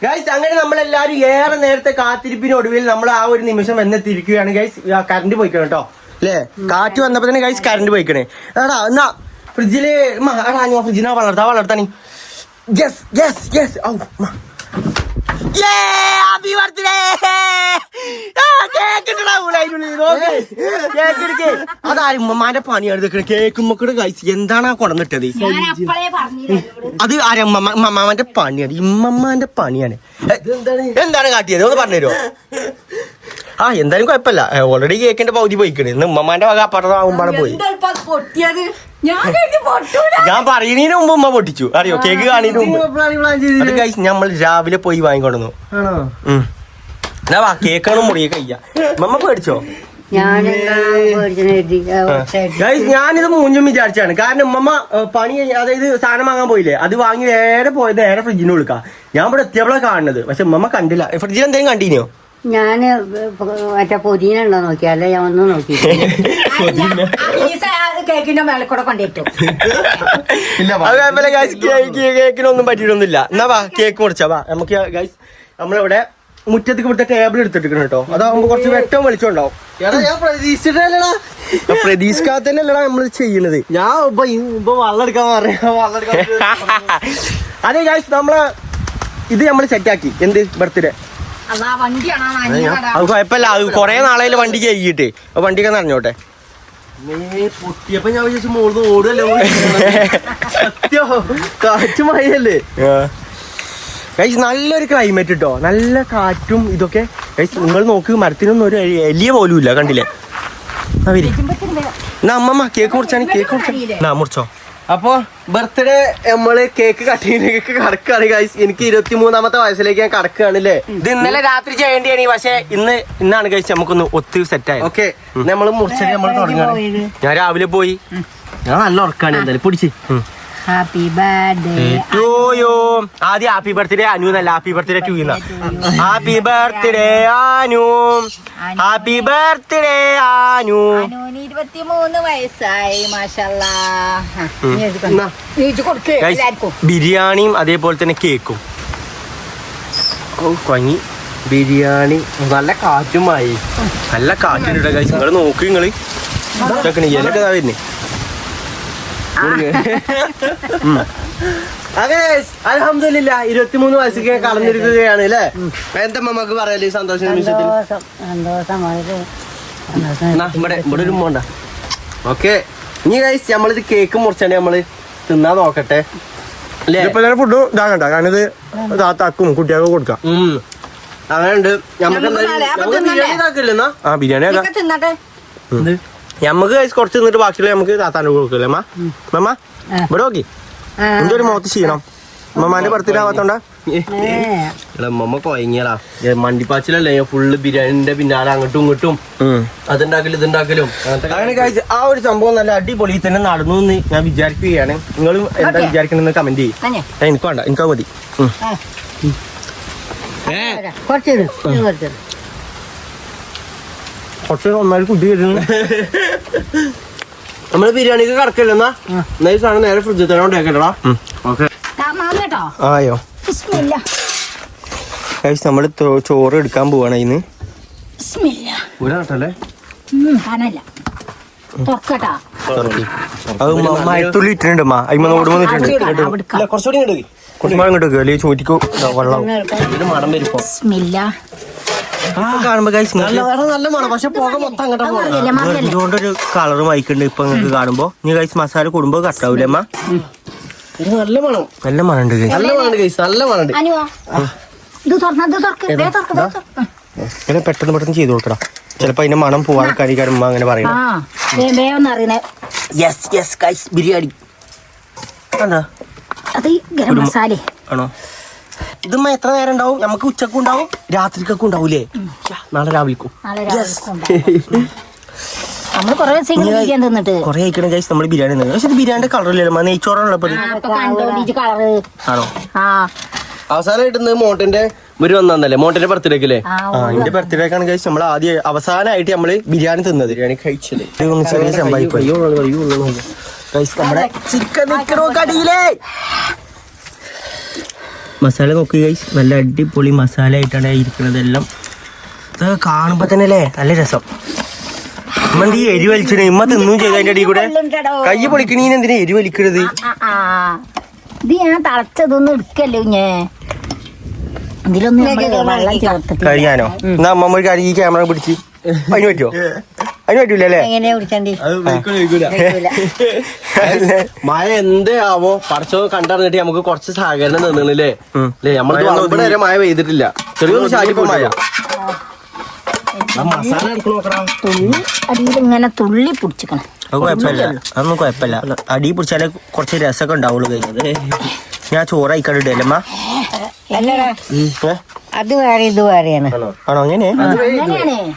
ഗൈസ് അങ്ങനെ നമ്മളെല്ലാരും ഏറെ നേരത്തെ കാത്തിരിപ്പിന് ഒടുവിൽ നമ്മൾ ആ ഒരു നിമിഷം വന്നെത്തിയിരിക്കുകയാണ് ഗൈസ്. കറണ്ട് പോയിക്കണം കേട്ടോ അല്ലേ? കാറ്റ് വന്നപ്പോ തന്നെ ഗൈസ് കറണ്ട് പോയിക്കണേ. എടാ എന്നാ ഫ്രിഡ്ജില് ഫ്രിഡ്ജിനാ വളർത്താനി. Yes yes yes. Happy birthday. അതാരും ഉമ്മമാന്റെ പണിയാണ് ഇതൊക്കെ. കേക്ക് മക്കളുടെ ഗൈസ് എന്താണ് ആ കൊണ്ടുവന്നിട്ടത്? അത് ആരാ? ഉമ്മമാന്റെ പണിയാണ്, ഇമ്മമാന്റെ പണിയാണ്. എന്താണ് കാട്ടിയത് ഒന്ന് പറഞ്ഞുതരുമോ? ആ എന്തായാലും കുഴപ്പമില്ല. ഓൾറെഡി കേക്കിന്റെ പകുതി പോയിക്കണേ. ഇന്ന് ഉമ്മമാന്റെ വക അപ്പുറത്താകുമ്പോഴാണ് പോയി. ഞാൻ പറയുന്നതിന് മുമ്പ് ഉമ്മ പൊട്ടിച്ചു അറിയോ? കേക്ക് കാണുന്നതിന് മുമ്പ്. അത് ഗൈസ് നമ്മൾ രാവിലെ പോയി വാങ്ങിക്കൊണ്ടു. എന്നാ വാ കേക്കാണ് മുറിയെ കഴിയ. ഉമ്മ പേടിച്ചോ? ഞാനിത് മൂഞ്ഞും വിചാരിച്ചാണ്. കാരണം ഉമ്മ പണി അതായത് സാധനം വാങ്ങാൻ പോയില്ലേ, അത് വാങ്ങി നേരെ പോയത് നേരെ ഫ്രിഡ്ജിന് വിളിക്കാം. ഞാൻ ഇവിടെ എത്തിയപ്പോഴാണ് കാണുന്നത്. പക്ഷെ ഉമ്മ കണ്ടില്ല. ഫ്രിഡ്ജിൽ എന്തെങ്കിലും കണ്ടീനോ? ഞാന് മറ്റേ പൊതിന ഉണ്ടോ നോക്കിയല്ലേ, ഞാൻ ഒന്നും നോക്കി. കേക്കിന്റെ മേലെ കൂടെ കൊണ്ടിട്ടു. കേക്കിനൊന്നും പറ്റിയിട്ടൊന്നുമില്ല. എന്നാ വാ കേക്ക് മുറിച്ചാ വാ. നമുക്ക് ഗൈസ് നമ്മളിവിടെ മുറ്റത്തേക്ക് ഇവിടുത്തെ ടേബിൾ എടുത്തിട്ടിരിക്കണം കേട്ടോ. അതാകുമ്പോ കുറച്ച് വെട്ടം വെളിച്ചുണ്ടാവും. ഞാൻ പ്രതീക്ഷിച്ചിട്ടല്ലടാ, പ്രതീക്ഷിക്കാത്തല്ലടാ നമ്മൾ ചെയ്യണത്. ഞാൻ ഇപ്പൊ വെള്ളം എടുക്കാൻ പറയാ. അതെ ഗൈസ് നമ്മള് ഇത് നമ്മൾ സെറ്റാക്കി. എന്ത് ബർത്ത്ഡേ അത് കുഴപ്പമില്ല. അത് കൊറേ നാളെ വണ്ടി കഴിയിട്ട് വണ്ടിയൊക്കെ നിറഞ്ഞോട്ടെ. പൊട്ടിയപ്പോ ഞാൻ വിചാരിച്ചു മോള് ഓടുമല്ലോ. സത്യോ കാറ്റ് മഴയല്ലേ ഗൈസ്? നല്ലൊരു ക്ലൈമറ്റ് കേട്ടോ, നല്ല കാറ്റും ഇതൊക്കെ. ഗൈസ് നിങ്ങൾ നോക്ക്, മരത്തിനൊന്നും ഒരു എലിയ പോലും ഇല്ല. കണ്ടില്ലേ? എന്നാ അമ്മമ്മ കേക്ക് മുറിച്ചാണ്. കേക്ക് മുറിച്ചാ മുറിച്ചോ. അപ്പൊ ബർത്ത്ഡേ നമ്മള് കേക്ക് കട്ടിങ്ങിലേക്ക് കടക്കാണ് ഗൈസ്. എനിക്ക് 23ാമത്തെ വയസ്സിലേക്ക് ഞാൻ കടക്കുകയാണ് അല്ലേ. ഇത് ഇന്നലെ രാത്രി ചെയ്യേണ്ടിയാണ്, പക്ഷെ ഇന്നാണ് ഗൈസ് നമുക്കൊന്ന് ഒത്തിരി സെറ്റായി. ഓക്കെ നമ്മള് മുറിച്ചത് നമ്മൾ തുടങ്ങാണ്. ഞാൻ രാവിലെ പോയി. ഞാൻ നല്ല ഉറക്കാണ്. എന്തായാലും പിടിച്ച് ഹാപ്പി ബർത്ത്ഡേ ടു യു. ആദ്യം ഹാപ്പി ബർത്ത്ഡേ അനു എന്നല്ല, happy birthday to you. Happy birthday Anu, happy birthday Anu. 23 വയസ്സായി. മാഷാല്ലാ. ബിരിയാണിയും അതേപോലെ തന്നെ കേക്കും. കൊങ്ങി ബിരിയാണി. നല്ല കാറ്റുമായി, നല്ല കാറ്റിട്ട് കഴിച്ചു. നിങ്ങള് നോക്ക്, നിങ്ങള് ഇലൊക്കെ വരുന്നേ. അൽഹംദുലില്ലാ 23 വയസ്സൊക്കെ കളഞ്ഞിരിക്കുകയാണ് അല്ലേ. എന്താ നമുക്ക് പറയല്ലേ സന്തോഷ നിമിഷത്തിൽ? ഇവിടെ ഒരു മോണ്ട. ഓക്കെ ഇനി ഗൈസ് നമ്മളിത് കേക്ക് മുറിച്ചാണ് നമ്മള് തിന്നാൻ നോക്കട്ടെ അല്ലേ. ഫുഡ് ഇതാകണ്ട, കാരണം ഇത് താത്താക്കും കുട്ടികൾക്ക് കൊടുക്കാം. അങ്ങനെ ഉണ്ട്. ബിരിയാണി ഇതാക്കില്ലെന്നാ? ആ ബിരിയാണി ഞമ്മക്ക് കുറച്ച് നിന്നിട്ട് ബാക്കിയുള്ള നമുക്ക് താത്താൻ്റെ കൊടുക്കില്ലേ അമ്മ? അമ്മ ഇവിടെ നോക്കി എന്തൊരു മുഖത്ത് ചെയ്യണം. അമ്മമാന്റെ ബർത്ത്ഡേ ആവാത്തോണ്ടാ? അമ്മ കൊയങ്ങിയടാ. മണ്ടിപ്പാച്ചിലല്ലേ ഫുള്ള് ബിരിയാണിന്റെ പിന്നാലെ അങ്ങോട്ടും ഇങ്ങോട്ടും അതുണ്ടാക്കലും ഇതുണ്ടാക്കലും. അങ്ങനെ കഴിച്ച് ആ ഒരു സംഭവം നല്ല അടിപൊളി തന്നെ നടന്നു എന്ന് ഞാൻ വിചാരിക്കുകയാണ്. നിങ്ങളും എന്താ വിചാരിക്കണമെന്ന് കമന്റ് ചെയ്യും. എനിക്ക് വേണ്ട, എനിക്കാ മതി. കുറച്ച് ഒന്നാല് കുട്ടി വരുന്നു. നമ്മള് ബിരിയാണിക്ക് കടക്കല്ലോ. എന്നാ ഈ സാധനം നേരെ ഫ്രിഡ്ജിൽ തന്നെ ഉണ്ടാക്കട്ടാ. ഓക്കെ ആയോ? നമ്മള് ചോറ് എടുക്കാൻ പോവാണ്. ഇന്ന് അത് മയത്തുള്ളി ഇട്ടിട്ടുണ്ട്. കുറച്ചുകൂടി ഇങ്ങോട്ട് ഇങ്ങോട്ട് അല്ലെങ്കിൽ ചോറ്റിക്കോ വെള്ളം മണം വരും. കാണുമ്പോ നല്ല മണം, പക്ഷെ പുക മൊത്തം അങ്ങോട്ട് ഇതുകൊണ്ടൊരു കളറ് വായിക്കുന്നുണ്ട് ഇപ്പൊ നിങ്ങൾക്ക് കാണുമ്പോ. നീ കഴിച്ച് മസാല കൂടുമ്പോ കട്ടാവൂലേ അമ്മ? നല്ല മണം, നല്ല മണുണ്ട്. നല്ല മണുണ്ട് ഗൈസ്, നല്ല മണുണ്ട്. പെട്ടെന്ന് പെട്ടെന്ന് ചെയ്ത് കൊടുക്കടാ. ചിലപ്പോ അതിന്റെ മണം പോവാൻ കരിക്കാരും അങ്ങനെ പറയുന്നത്. ബിരിയാണി ആണോ? ഇതുമ്മ എത്ര നേരം ഉണ്ടാവും? നമുക്ക് ഉച്ചക്കും ഉണ്ടാവും, രാത്രിക്കൊക്കെ ഉണ്ടാവൂലേ? നാളെ രാവിലേക്കും കൊറേ ആയിക്കണ ഗൈസ് നമ്മള് ബിരിയാണി. പക്ഷെ ബിരിയാണിന്റെ കളറില്ലല്ലോ, നെയ്ച്ചോറാണല്ലോ ആണോ? അവസാനമായിട്ട് മോട്ടന്റെ ഒരു വന്നല്ലേ, മോട്ടന്റെ ബർത്ത്ഡേക്കല്ലേ? എന്റെ ബർത്ത്ഡേക്കാണ് ഗൈസ് നമ്മൾ ആദ്യം അവസാനമായിട്ട് നമ്മള് ബിരിയാണി തിന്നത്, ബിരിയാണി കഴിച്ചത്. ചെറിയ സംഭവം നമ്മുടെ ചിക്കൻ നിക്കണോ കടിയിലേ മസാല നോക്കി ഗൈസ് നല്ല അടിപൊളി മസാല ആയിട്ടാണ് ഇരിക്കുന്നതെല്ലാം ഇതൊക്കെ കാണുമ്പോ തന്നെ അല്ലേ നല്ല രസം ഉമ്മ ഈ എരി വലിച്ചിട്ട് ഇമ്മ തിന്നും ചെയ്ത് അതിന്റെ അടിയിൽ കൂടെ കൈ പൊളിക്കണീന് എന്തിനാ എരി വലിക്കണത് ഇത് ഞാൻ തളച്ചതൊന്നും എടുക്കല്ലോ ഇതിലൊന്നും വെള്ളം ചേർത്തിട്ട് കഴിയാനോ എന്നാ അമ്മ ഒരു കാര്യം ഈ ക്യാമറ പിടിച്ച് അതിന് പറ്റുമോ അതിന് പറ്റൂലേ എങ്ങനെയാ കുടിക്കണ്ടേ മഴ എന്തേ ആവോ പടച്ചോ കണ്ടറിഞ്ഞിട്ട് നമുക്ക് കുറച്ച് സഹകരണം നിന്നില്ലേ അല്ലേ നമ്മൾ വരെ മഴ പെയ്തിട്ടില്ല ചെറിയൊന്ന് ശാലിപ്പോ മഴ മസാല തുള്ളി അടിയിൽ ഇങ്ങനെ തുള്ളി പിടിച്ചിക്കണം അത് കുഴപ്പമില്ല അതൊന്നും കുഴപ്പമില്ല അടി പിടിച്ചാലേ കുറച്ച് രസമൊക്കെ ഉണ്ടാവുള്ളൂ കഴിഞ്ഞത് ഞാൻ ചോറ് അയക്കാണ്ടിട്ടല്ലമ്മ അത് വേറെ ഇത് വേറെയാണ് ആണോ അങ്ങനെ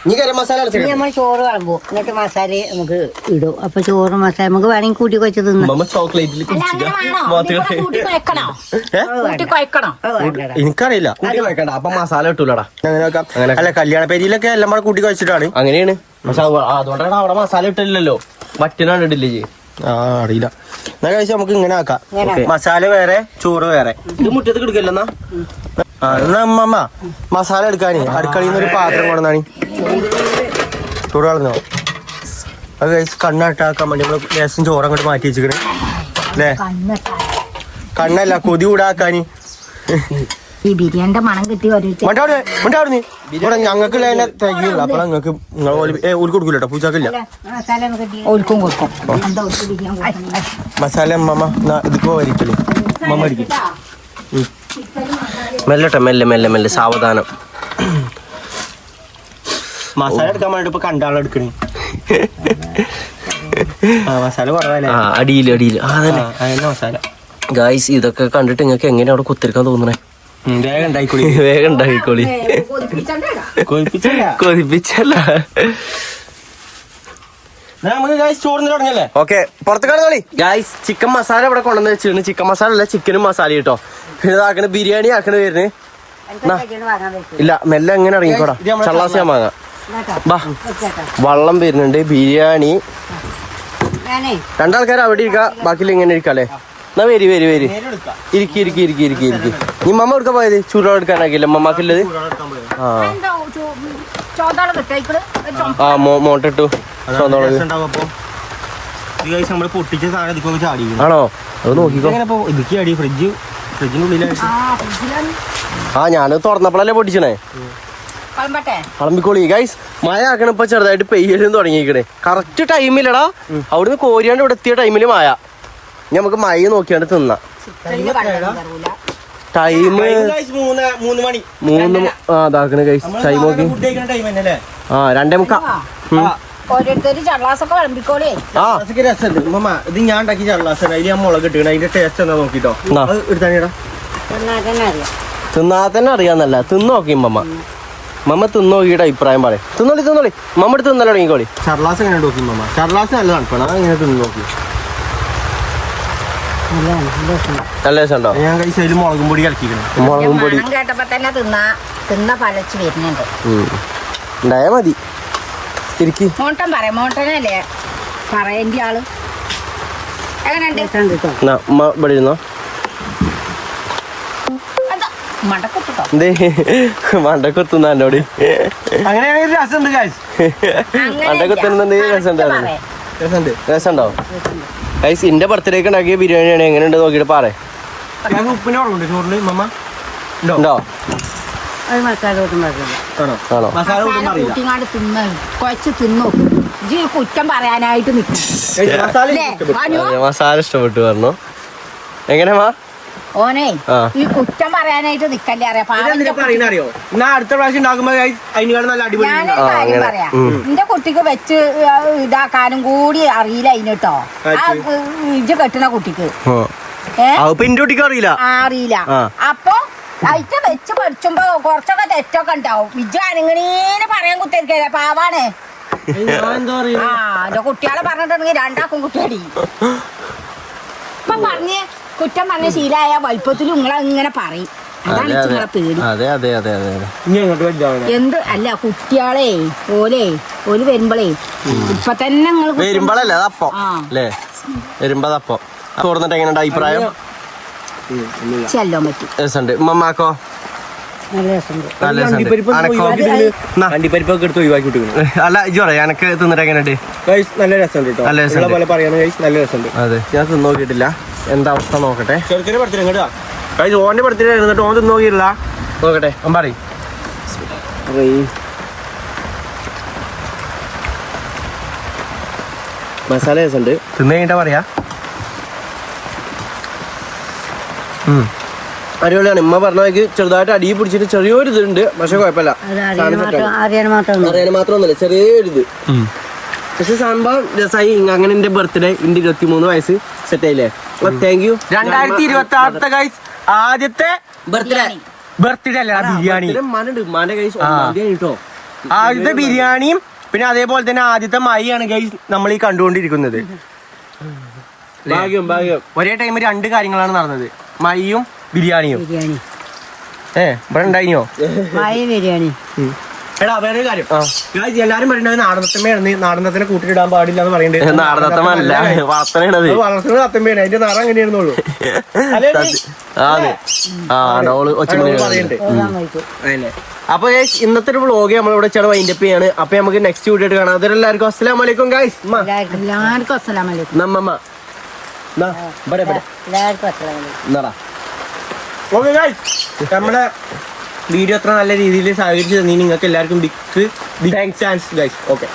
നീ ഗരം മസാല നമ്മൾ ചോറ് വിളമ്പോ എന്നിട്ട് മസാല നമുക്ക് ഇടും അപ്പൊ ചോറ് മസാല നമുക്ക് വേണമെങ്കിൽ കൂട്ടി കൊച്ചു തിന്നു ചോക്ലേറ്റിൽ എനിക്കറിയില്ല അപ്പൊ മസാല ഇട്ടൂലടാ അങ്ങനെ വെക്കാം അല്ല കല്യാണ പേരിലൊക്കെ എല്ലാം കൂടെ കൂട്ടി കഴിച്ചിട്ടാണ് അങ്ങനെയാണ് പക്ഷെ അതുകൊണ്ടാണ് അവിടെ മസാല ഇട്ടില്ലല്ലോ വറ്റിനാണ് ഇടില്ലേ ചെയ്യും അറിയില്ല എന്നാ കഴിച്ചാൽ നമുക്ക് ഇങ്ങനെ ആക്കാം മസാല വേറെ ചോറ് വേറെ ഇത് മുറ്റത്ത് കിടക്കല്ലെന്നാ എന്നാ അമ്മ മസാല എടുക്കാനേ അടുക്കളയിൽ നിന്ന് ഒരു പാത്രം കൊണ്ടുവന്നാണ് ചോറ് കളഞ്ഞോ അത് കഴിച്ച് കണ്ണാട്ടാക്കാൻ വേണ്ടി നമ്മള് ലേശം ചോറ് അങ്ങോട്ട് മാറ്റി വെച്ചിക്കണേ അല്ലേ കണ്ണല്ല കൊതി കൂടാക്കാന് ഈ ബിരിയാണിന്റെ മണം കിട്ടി മണ്ടാവിടുന്ന് ഇവിടെ ഞങ്ങൾക്ക് തികയില്ല അപ്പൊ ഞങ്ങൾക്ക് നിങ്ങളെ പോലെ ഉരുക്ക് കൊടുക്കൂല കേട്ടോ പൂച്ചാക്കില്ല ഓൽക്കും കൊടുക്കും മസാല അമ്മ ഇതിപ്പോ വരിക്കല് അമ്മ അടിക്കും മെല്ലട്ടെ മെല്ലെ മെല്ലെ മെല്ലെ സാവധാനം മസാല എടുക്കാൻ വേണ്ടിട്ട് ഇപ്പൊ കണ്ടാളെ എടുക്കണേ മസാല കുറവല്ലേ അടിയിൽ അടിയിൽ അതന്നെ മസാല ഗായ്സ് ഇതൊക്കെ കണ്ടിട്ട് നിങ്ങൾക്ക് എങ്ങനെ അവിടെ കുത്തിരിക്കാൻ തോന്നണേ വേഗം ഉണ്ടായിക്കോളി വേഗം ഉണ്ടാക്കിക്കോളി കൊതിപ്പിച്ചല്ല ഓക്കെ പുറത്തേക്കാണ് ഗായ്സ് ചിക്കൻ മസാല ഇവിടെ കൊണ്ടുവന്ന് വെച്ചിരുന്നു ചിക്കൻ മസാല അല്ല ചിക്കനും മസാല കേട്ടോ പിന്നെ ഇതാക്കണ ബിരിയാണി ആക്കണ വരുന്നത് ഇല്ല മെല്ലെ എങ്ങനെ ഇറങ്ങിക്കോടാ ചള്ളാസ് ഞാൻ വാങ്ങാം ബാ വള്ളം വരുന്നുണ്ട് ബിരിയാണി രണ്ടാൾക്കാർ അവിടെ ഇരിക്ക ബാക്കിയിൽ ഇങ്ങനെ ഇരിക്കാം അല്ലേ എന്നാ വരി വരി വരി ഇരിക്കി ഇരിക്കി ഇരിക്കി ഇരിക്കി ഇരിക്കി നീ മമ്മ എടുക്കാൻ പോയത് ചൂടോടെ എടുക്കാനാക്കില്ല മമ്മക്കുള്ളത് ആ മോട്ടിട്ടു ആണോ അത് നോക്കിക്കോ ആ ഞാന് തുറന്നപ്പോഴല്ലേ പൊട്ടിച്ചണേ കളമ്പിക്കോളി ഗൈസ് മഴ ആക്കണ ഇപ്പൊ ചെറുതായിട്ട് പെയ്യലും തുടങ്ങിയിരിക്കണേ കറക്റ്റ് ടൈമില്ലടാ അവിടുന്ന് കോരിയാണ്ട് ഇവിടെ എത്തിയ ടൈമില് മഴ നമുക്ക് മഴ നോക്കിയാണ്ട് തിന്നാ ടൈം 3 മണി അതാക്കണ ഗൈസ് ടൈം നോക്കി ആ 2:45 ഓരോരുത്തര് ചള്ളാസൊക്കെ വിളമ്പിക്കോളേ ഇത് ഞാൻ ഉണ്ടാക്കി ചള്ളാസാണ് അതിൽ ഞാൻ മുളക് ഇട്ടിക്കണം അതിന്റെ ടേസ്റ്റ് എന്താ നോക്കിട്ടോ എടുത്താണിടാ തിന്നാ തന്നെ അറിയാന്നല്ല തിന്നോക്കി മമ്മ തിന്നോക്കിയുടെ അഭിപ്രായം പറയും തിന്നോളി മമ്മ എടുത്ത് തിന്നല്ലോ തുടങ്ങിക്കോളി ചർലാസ് എങ്ങനെ നോക്കി മമ്മ ചർലാസ് നല്ല തണുപ്പാണ് അങ്ങനെ തിന്ന് നോക്കി നല്ല രസമുണ്ടോ ഞാൻ കഴിച്ചതിൽ മുളകും പൊടി കളിക്കണം മുളകും പൊടി കേട്ടപ്പോ തന്നെ തിന്ന പലച്ച് വരുന്നുണ്ട് ഉണ്ടായാ മതി ഇരിക്കി മോട്ടൻ പറയാം മോട്ടനല്ലേ പറയേണ്ട ആള് എങ്ങനെയുണ്ട് ഇവിടെ ഇരുന്നോ മടക്കൊട്ടോ എന്തേ മണ്ടക്കൊത്തുന്ന എന്നോട് അങ്ങനെയാണെങ്കിൽ രസമുണ്ട് മണ്ടക്കൊത്തുന്ന രസമുണ്ടാവും രസമുണ്ടോ ഗൈസ് എന്റെ ബർത്ത്ഡേക്ക് ഉണ്ടാക്കിയ ബിരിയാണിയാണ് എങ്ങനെയുണ്ട് നോക്കിയിട്ട് പറ ഉപ്പിന് കുറവുണ്ട് ചോറിന് മമ്മ ഉണ്ടോ ആണോ കുഴച്ച് തിന്നു കുറ്റം പറയാനായിട്ട് നിൽക്കും മസാല ഇഷ്ടപ്പെട്ടു പറഞ്ഞു എങ്ങനെയാ ഓനെ ഈ കുറ്റം പറയാനായിട്ട് നിക്കല്ലേ അറിയോ ഞാൻ അടുത്ത പ്രാവശ്യം ഉണ്ടാക്കുമ്പോ അതിനേക്കാൾ നല്ല അടിപൊളി ഞാനൊരു കാര്യം പറയാം എന്റെ കുട്ടിക്ക് വെച്ച് ഇതാക്കാനും കൂടി അറിയില്ല അതിനട്ടോ ആ ഇജ്ജ് കെട്ടുന്ന കുട്ടിക്ക് അറിയില്ല അറിയില്ല അപ്പൊ അയച്ച വെച്ച് പഠിച്ചുമ്പോ കുറച്ചൊക്കെ തെറ്റൊക്കെ ഉണ്ടാവും ഇജ്ജ് അനങ്ങണീന്ന് പറയാൻ കുത്തിരിക്കല്ലേ പാവാണ് ആ എന്റെ കുട്ടികളെ പറഞ്ഞിട്ടുണ്ടെങ്കിൽ രണ്ടാക്കും കുട്ടിയടി ഇപ്പൊ പറഞ്ഞ് കുറ്റം പറഞ്ഞ ശീലായ വലുപ്പത്തിലും നിങ്ങളെ ഇങ്ങനെ പറയും അതാണ് നിങ്ങളെ പേടി എന്ത് അല്ല കുട്ടികളെ ഓല് വരുമ്പോളേ ഇപ്പൊ തന്നെ വരുമ്പോഴല്ലേ അതപ്പോ വരുമ്പതപ്പം തുറന്നിട്ട് എങ്ങനെയുണ്ട് അഭിപ്രായം? ചെല്ലാൻ പറ്റും. രസമുണ്ട്. ഉമ്മമാക്കോ? നല്ല രസമുണ്ട്. നല്ല രസമുണ്ട്. അനക്കോ? എന്നാ. അണ്ടിപ്പരിപ്പൊക്കെ എടുത്ത് ഒഴിവാക്കി വിട്ടു. അല്ല ഇജ്ജ് പറയാം എനക്ക് തിന്നിട്ട് എങ്ങനെയുണ്ട്? നല്ല രസമുണ്ട് കേട്ടോ. നല്ല രസമുണ്ട്. പോലെ പറയാന്ന് നല്ല രസമുണ്ട്. അതെ ഞാൻ തിന്നു നോക്കിയിട്ടില്ല, എന്താ അവസ്ഥ നോക്കട്ടെ. ചെറുക്കിനെ പഠിത്തം കേട്ടാ. ഓന്റെ പഠിത്തം എന്നിട്ട് ഓൻ തിന്നു നോക്കിയിട്ടില്ല, നോക്കട്ടെ. ഓൻ പറയും മസാല രസമുണ്ട്. തിന്നു കഴിഞ്ഞിട്ടാ പറയാ. അടിപൊളിയാണ്. ഉമ്മ പറഞ്ഞ ചെറുതായിട്ട് അടി പിടിച്ചിട്ട് ചെറിയൊരു ഇതുണ്ട്, പക്ഷെ കുഴപ്പമില്ല. അറിയാൻ മാത്രമൊന്നുമില്ല, ചെറിയൊരു ഇത്. പക്ഷെ സംഭവം രസമായി. അങ്ങനെ എന്റെ ബർത്ത്ഡേ എന്റെ 23 വയസ്സ് സെറ്റ് ആയില്ലേ. Thank you. 2026 ഗൈസ് ആദ്യത്തെ ബർത്ത്ഡേ അല്ല ബിരിയാണി. ആദ്യത്തെ ബിരിയാണിയും പിന്നെ അതേപോലെ തന്നെ ആദ്യത്തെ മൈയാണ് ഗൈസ് നമ്മൾ ഈ കണ്ടുകൊണ്ടിരിക്കുന്നത്. ഭാഗ്യം ഭാഗ്യം. ഒരേ ടൈം 2 കാര്യങ്ങളാണ് നടന്നത്, മൈയും ബിരിയാണിയും. ബിരിയാണി ഇവിടെ ഉണ്ടായിനോ ബിരിയാണി? എടാ വേറെ കാര്യം, എല്ലാരും പറയുന്നത് നാടനത്തമ്മയാണ്, നാടനത്തിനെ കൂട്ടിയിടാൻ പാടില്ല എന്ന് പറയുന്നുണ്ട്. നാടനത്തമല്ല വളർത്തണത്, വളർത്തുന്നത് അത്തമ്മയാണ്. അതിന്റെ നാടൻ എങ്ങനെയാണെന്നുള്ളൂ. അപ്പൊ ഇന്നത്തെ ഒരു വ്ളോഗ് നമ്മളിവിടെ ചേട്ടൻ വൈൻഡപ്പ് ചെയ്യാണ്. അപ്പൊ നമുക്ക് നെക്സ്റ്റ് വീഡിയോ ആയിട്ട് കാണാം. അതെല്ലാവർക്കും അസ്സലാമു അലൈക്കും ഗൈസ്. എല്ലാവർക്കും അസ്സലാമലൈക്കും. നമ്മമ്മ ഓക്കെ ഗൈസ്, നമ്മുടെ വീഡിയോ അത്ര നല്ല രീതിയിൽ സഹകരിച്ച് തന്നെ നിങ്ങൾക്ക് എല്ലാവർക്കും ബിഗ് താങ്ക്സ് ഗൈസ്. ഓക്കെ.